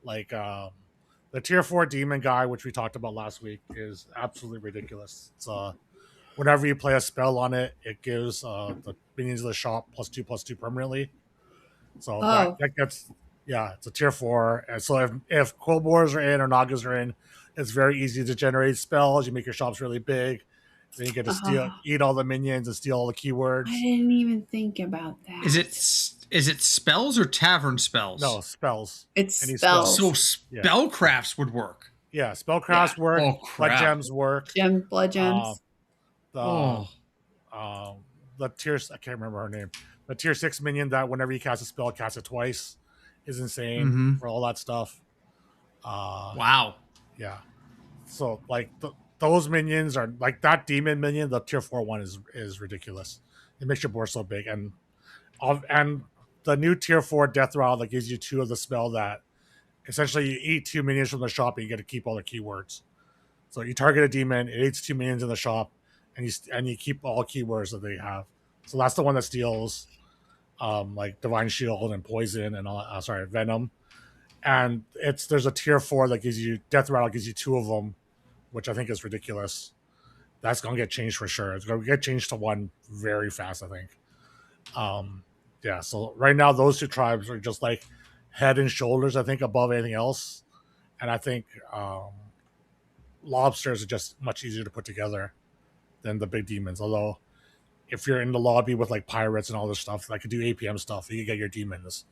Like the tier 4 demon guy, which we talked about last week, is absolutely ridiculous. It's whenever you play a spell on it, it gives the minions of the shop +2/+2 permanently. So that gets it's a tier 4. And so if Quillbores are in or Nagas are in, it's very easy to generate spells. You make your shops really big. Then you get to eat all the minions and steal all the keywords. I didn't even think about that. Is it spells or tavern spells? No, spells. It's spells. So spellcrafts would work. Yeah, spellcrafts work. Oh, blood gems work. Blood gems. The tier, I can't remember her name. The tier 6 minion that whenever you cast a spell, cast it twice is insane for all that stuff. Wow. Yeah. So like those minions are like that demon minion. The tier 4 one is ridiculous. It makes your board so big, and the new tier 4 death rattle that gives you 2 of the spell that essentially you eat 2 minions from the shop and you get to keep all the keywords. So you target a demon, it eats 2 minions in the shop, and you keep all keywords that they have. So that's the one that steals like Divine Shield and Poison and all. Venom. And there's a tier 4 that gives you death rattle, gives you 2 of them, which I think is ridiculous. That's gonna get changed for sure. It's gonna get changed to 1 very fast, I think. Yeah. So right now those 2 tribes are just like head and shoulders, I think, above anything else. And I think lobsters are just much easier to put together than the big demons. Although if you're in the lobby with like pirates and all this stuff that could do APM stuff, you can get your demons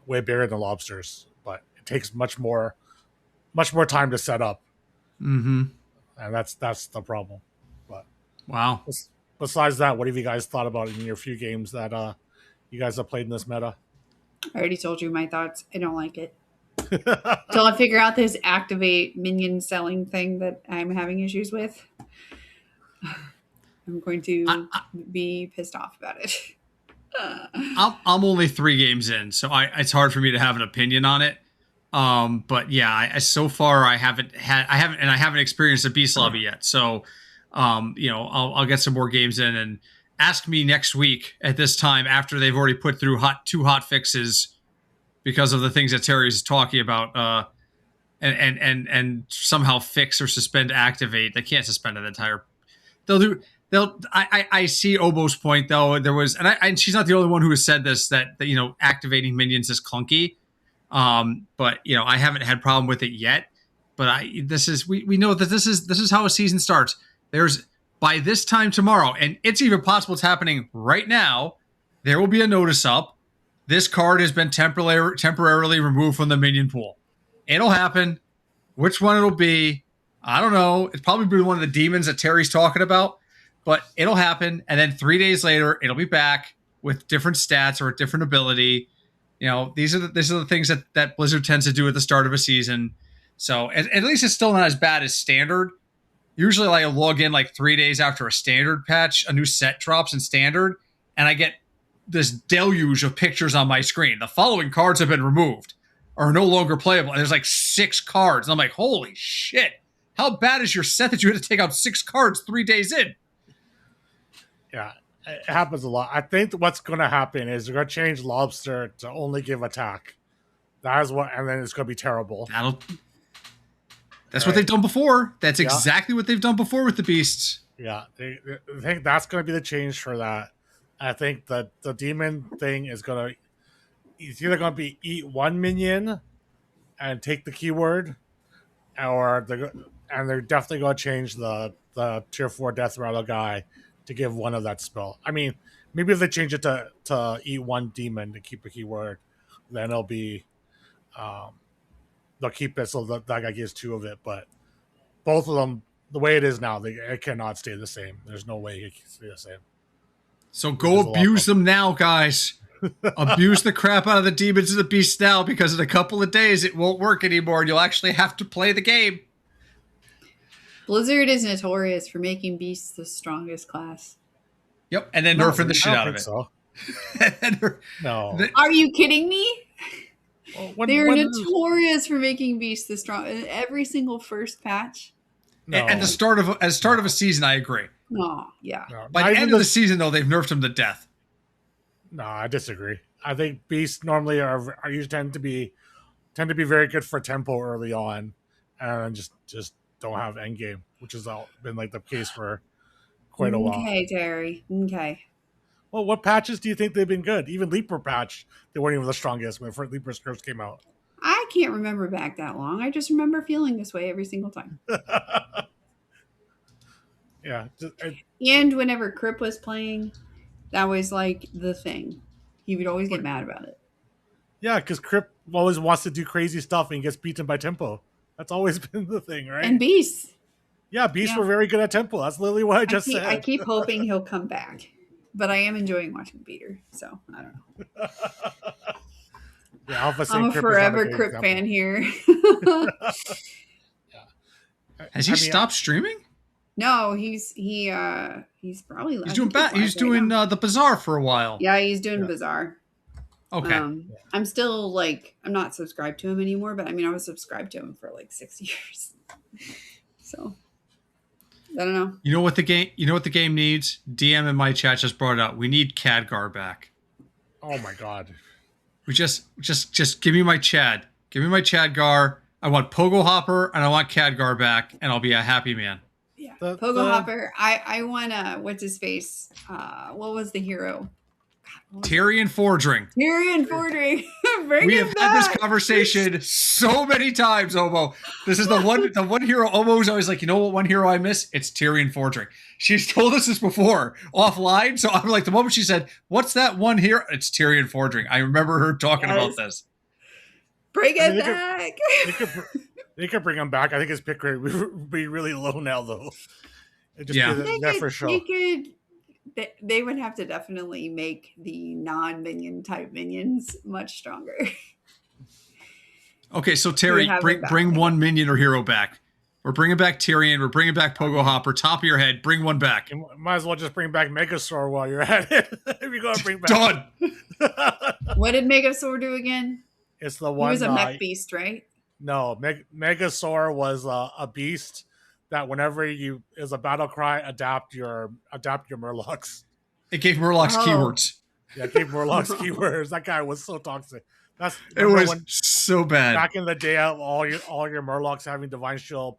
way bigger than lobsters, but it takes much more time to set up. And that's the problem. But wow. Besides that, what have you guys thought about in your few games that you guys have played in this meta? I already told you my thoughts. I don't like it. Till I figure out this activate minion selling thing that I'm having issues with, I'm going to be pissed off about it. I'm only 3 games in, so it's hard for me to have an opinion on it. But yeah, so far I haven't experienced a beast lobby yet. So, I'll get some more games in and ask me next week at this time after they've already put through 2 hot fixes because of the things that Terry's talking about, and somehow fix or suspend activate. They can't suspend an entire. I see Obo's point though. There was, and she's not the only one who has said this, that activating minions is clunky. But I haven't had problem with it yet. But we know that this is how a season starts. There's by this time tomorrow, and it's even possible it's happening right now. There will be a notice up. This card has been temporarily removed from the minion pool. It'll happen. Which one it'll be, I don't know. It's probably be one of the demons that Terry's talking about, but it'll happen. And then 3 days later, it'll be back with different stats or a different ability. These are the things that Blizzard tends to do at the start of a season. So at least it's still not as bad as standard. Usually I log in like 3 days after a standard patch, a new set drops in standard, and I get this deluge of pictures on my screen. The following cards have been removed or are no longer playable. And there's like 6 cards. And I'm like, holy shit. How bad is your set that you had to take out 6 cards 3 days in? Yeah, it happens a lot. I think what's going to happen is they're going to change Lobster to only give attack. That is what, and then it's going to be terrible. That's what they've done before. That's exactly what they've done before with the beasts. Yeah, I think that's going to be the change for that. I think that the demon thing is it's either going to be eat 1 minion and take the keyword, or they're definitely going to change the tier 4 death rattle guy to give 1 of that spell. I mean, maybe if they change it to eat 1 demon to keep a keyword, then it'll be they'll keep it so that guy gives 2 of it. But both of them, the way it is now, it cannot stay the same. There's no way it can stay the same. So go abuse them now, guys. Abuse the crap out of the demons and the beasts now, because in a couple of days it won't work anymore and you'll actually have to play the game. Blizzard is notorious for making beasts the strongest class. Yep, and then nerfing the shit out of it. So. No. Are you kidding me? Well, They're notorious for making beasts the strong. Every single first patch. No. At the start of a season, I agree. Oh, yeah. No, by the end of the season, though, they've nerfed them to death. No, I disagree. I think beasts normally are usually tend to be very good for tempo early on, and just don't have endgame, which has been like the case for quite a while. Okay, Terry. Okay. Well, what patches do you think they've been good? Even Leaper patch, they weren't even the strongest when Leaper's curves came out. I can't remember back that long. I just remember feeling this way every single time. Yeah. And whenever Crip was playing, that was like the thing. He would always get mad about it. Yeah, because Crip always wants to do crazy stuff and he gets beaten by tempo. That's always been the thing, right? And Beasts. Yeah, Beasts were very good at tempo. That's literally what I just said. I keep hoping he'll come back. But I am enjoying watching Beater, so I don't know. Yeah, Alpha I'm a Crip forever Crip fan here. Has he stopped streaming? No, he's probably he's doing he's doing the Bazaar for a while. Yeah, he's doing Bazaar. Okay. I'm still like I'm not subscribed to him anymore, but I mean I was subscribed to him for like 6 years. So I don't know. You know what the game needs? DM in my chat just brought it up. We need Khadgar back. Oh my god. We just give me my Chad. Give me my Khadgar. I want Pogo Hopper and I want Khadgar back, and I'll be a happy man. Yeah. Pogo Hopper. I want what's his face? What was the hero? Tyrion Fordring. Tyrion Fordring. We have had this conversation so many times, Omo. This is the one hero Omo's always like, you know what one hero I miss? It's Tyrion Fordring. She's told us this before offline, so I'm like, the moment she said, what's that one hero? It's Tyrion Fordring. I remember her talking about this. Bring it back. They could bring him back. I think his pick rate would be really low now, though. It'd just be there for sure. They would have to definitely make the non-minion type minions much stronger. Okay, so Terry, bring one minion or hero back. We're bringing back Tyrion. We're bringing back Pogo Hopper. Top of your head, bring one back. You might as well just bring back Megasaur while you're at it. If you're going to bring back done. What did Megasaur do again? It's the one. He was a mech beast, right? No, Megasaur was a beast that whenever you is a battle cry, adapt your Murlocs. It gave Murlocs keywords. Yeah, it gave Murlocs keywords. That guy was so toxic. It was so bad. Back in the day, all your Murlocs having Divine Shield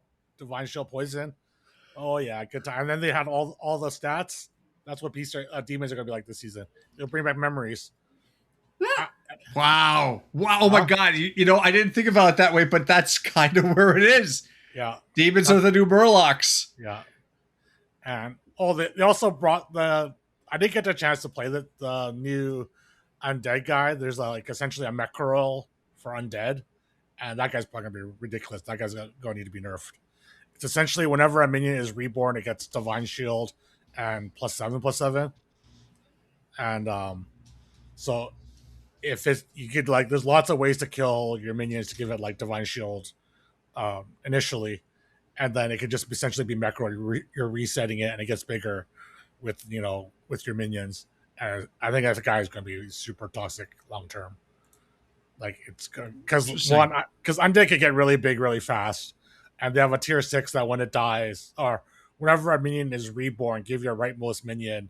poison. Oh yeah, good time. And then they had all the stats. That's what demons are gonna be like this season. They'll bring back memories. Wow. Oh my god. You know, I didn't think about it that way, but that's kind of where it is. Yeah. Demons are the new Murlocs. Yeah. And they also brought I didn't get the chance to play the new undead guy. There's essentially a mech roll for undead. And that guy's probably gonna be ridiculous. That guy's gonna need to be nerfed. It's essentially whenever a minion is reborn, it gets Divine Shield and +7/+7. And so if you could there's lots of ways to kill your minions to give it Divine Shield initially, and then it could just essentially be Mecro. You're resetting it and it gets bigger with your minions. And I think that guy is going to be super toxic long term. It's because undead can get really big really fast, and they have a tier 6 that when it dies or whenever a minion is reborn, give your rightmost minion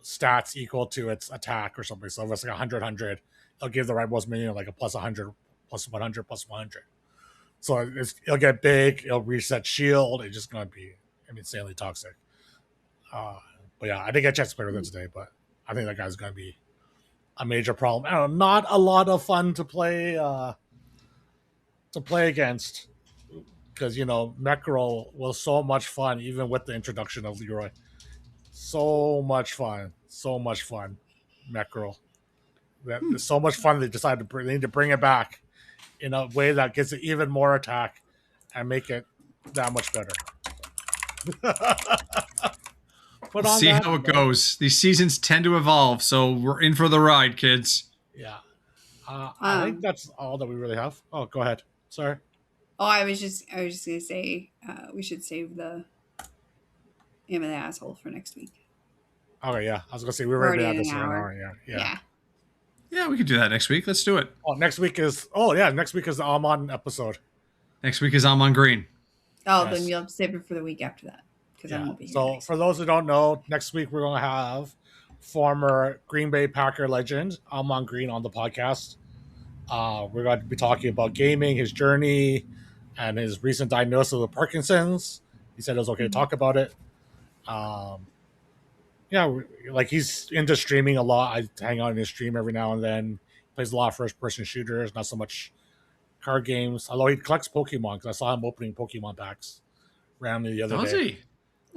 stats equal to its attack or something. So if it's 100, it'll give the rightmost minion a +100, +100, +100. So it'll get big, it'll reset shield. It's just going to be insanely toxic. But yeah, I didn't get a chance to play with it today, but I think that guy's going to be a major problem. I don't know, not a lot of fun to play against because Mechrol was so much fun even with the introduction of Leroy. So much fun, Mechrol. It's so much fun. They decided they need to bring it back in a way that gives it even more attack and make it that much better. See how it goes. These seasons tend to evolve, so we're in for the ride, kids. Yeah. I think that's all that we really have. Oh, go ahead. Sorry. Oh, I was just gonna say we should save the Am an Asshole for next week. Okay, yeah. I was gonna say we're already at this hour. Yeah, we could do that next week. Let's do it. Next week is the Almond episode. Next week is Almond Green. Oh, yes. Then you'll have to save it for the week after that. Because I won't be here. So for those who don't know, next week we're gonna have former Green Bay Packer legend Almond Green on the podcast. We're going to be talking about gaming, his journey, and his recent diagnosis of Parkinson's. He said it was okay to talk about it. He's into streaming a lot. I hang out in his stream every now and then. Plays a lot of first-person shooters, not so much card games. Although he collects Pokemon, because I saw him opening Pokemon packs randomly the other day. Does he?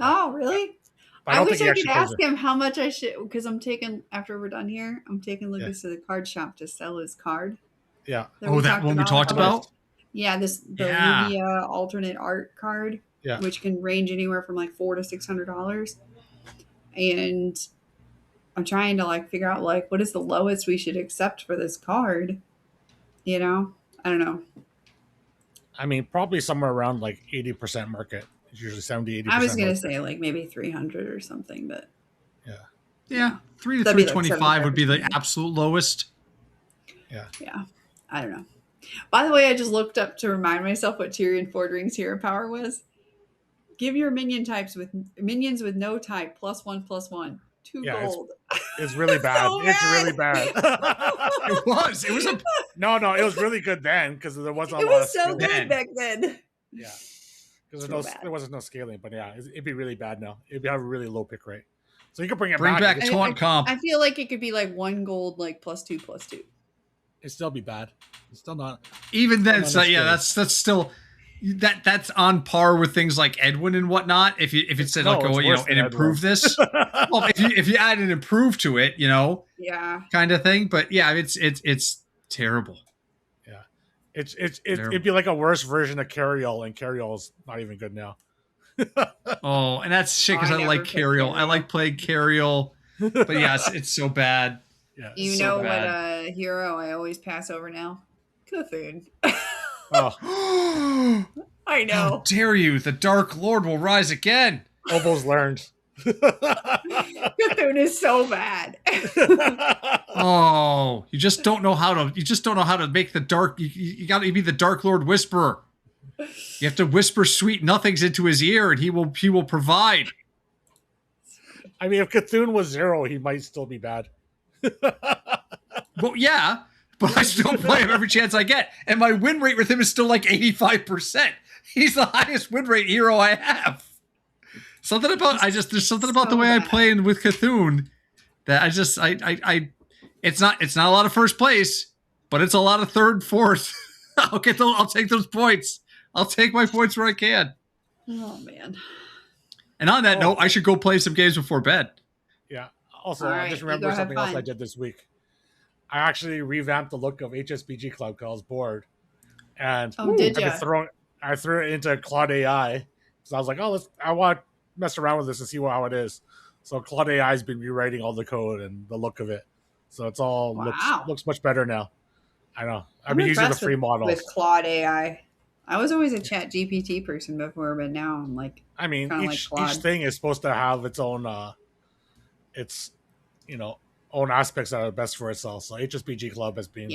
Oh, really? But I don't wish think he I could actually plays ask it. him how much I should, because I'm taking, after we're done here, I'm taking Lucas to the card shop to sell his card. Yeah. That one we talked about? Yeah, the Yeah. Lugia alternate art card, Yeah. which can range anywhere from like $400 to $600. And I'm trying to like figure out like what is the lowest we should accept for this card. You know, I don't know. I mean, probably somewhere around like 80% market. It's usually 70, 80%. I was gonna say like maybe 300 or something, but yeah, 3 to That'd be like 325 would be the absolute lowest. Yeah, I don't know. By the way, I just looked up to remind myself what Tyrion Fordring's hero power was. Give your minions with no type +1/+1. 2 gold. It's really bad. So it's really bad. It was. It was a no. It was really good then because there wasn't a It lot was of so scaling. good back then. Yeah, because there wasn't no scaling. But yeah, it'd be really bad now. It'd have a really low pick rate. So you can bring back taunt comp. I feel like it could be like 1 gold, like +2/+2. It'd still be bad. It's still not. Even then, so yeah, that's still that's on par with things like Edwin and whatnot. If it said like, oh, you know, and improve this. Well, if you add an improve to it, you know, kind of thing. But yeah, it's terrible. Yeah, it'd be like a worse version of Carriol, and Carriol's not even good now. Oh, and that's shit because I like Carriol. I like playing Carriol, but yeah, it's so bad. Yeah, you know what hero I always pass over now? Cthulhu. Oh. I know. How dare you? The Dark Lord will rise again. Obo's learned. Cthulhu is so bad. Oh, you just don't know how to. You just don't know how to make the dark. You got to be the Dark Lord Whisperer. You have to whisper sweet nothings into his ear, and he will provide. I mean, if Cthulhu was 0, he might still be bad. Well, yeah, but I still play him every chance I get, and my win rate with him is still like 85%. He's the highest win rate hero I have. Something about there's something about the way I play with Cthulhu that it's not a lot of first place, but it's a lot of third, fourth. I'll take those points. I'll take my points where I can. Oh man. And on that note, I should go play some games before bed. Yeah. Also, I just remember something else I did this week. I actually revamped the look of HSBG Club because I was bored. And I threw it into Claude AI. So I was like, I want to mess around with this and see how it is. So Claude AI has been rewriting all the code and the look of it. So it's all looks much better now. I know. I've been using the free models. With Claude AI. I was always a Chat GPT person before, but now I'm like, I mean, each thing is supposed to have its own own aspects that are best for itself. So HSBG Club has been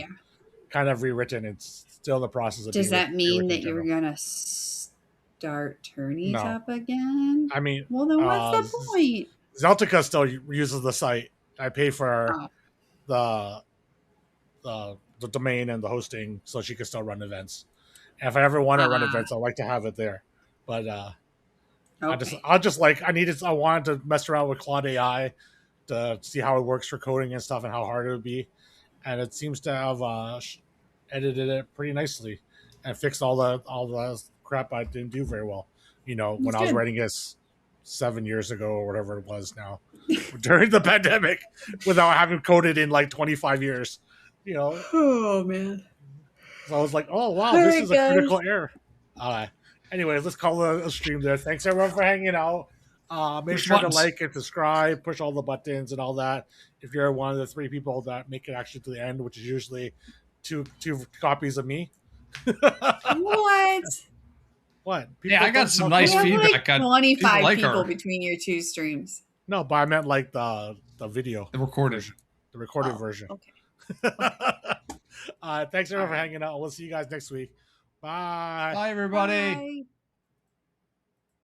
kind of rewritten. It's still in the process of. Does that mean that you're gonna start tourneys up again? I mean, well, then what's the point? Zeltica still uses the site. I pay for the domain and the hosting, so she can still run events. And if I ever want to run events, I like to have it there. But I wanted to mess around with Claude AI to see how it works for coding and stuff and how hard it would be. And it seems to have edited it pretty nicely and fixed all the crap I didn't do very well. You know, when I was writing this 7 years ago or whatever it was now during the pandemic without having coded in like 25 years, you know? Oh man. So I was like, oh wow, this is a critical error. All right. Anyways, let's call it a stream there. Thanks everyone for hanging out. Make sure to like and subscribe, push all the buttons and all that. If you're one of the 3 people that make it actually to the end, which is usually two copies of me. What? What? People I got some nice feedback. Like 25 people between your 2 streams. No, but I meant like the video. The recorded. The recorded version. Okay. Thanks everyone for hanging out. We'll see you guys next week. Bye. Bye, everybody. Bye.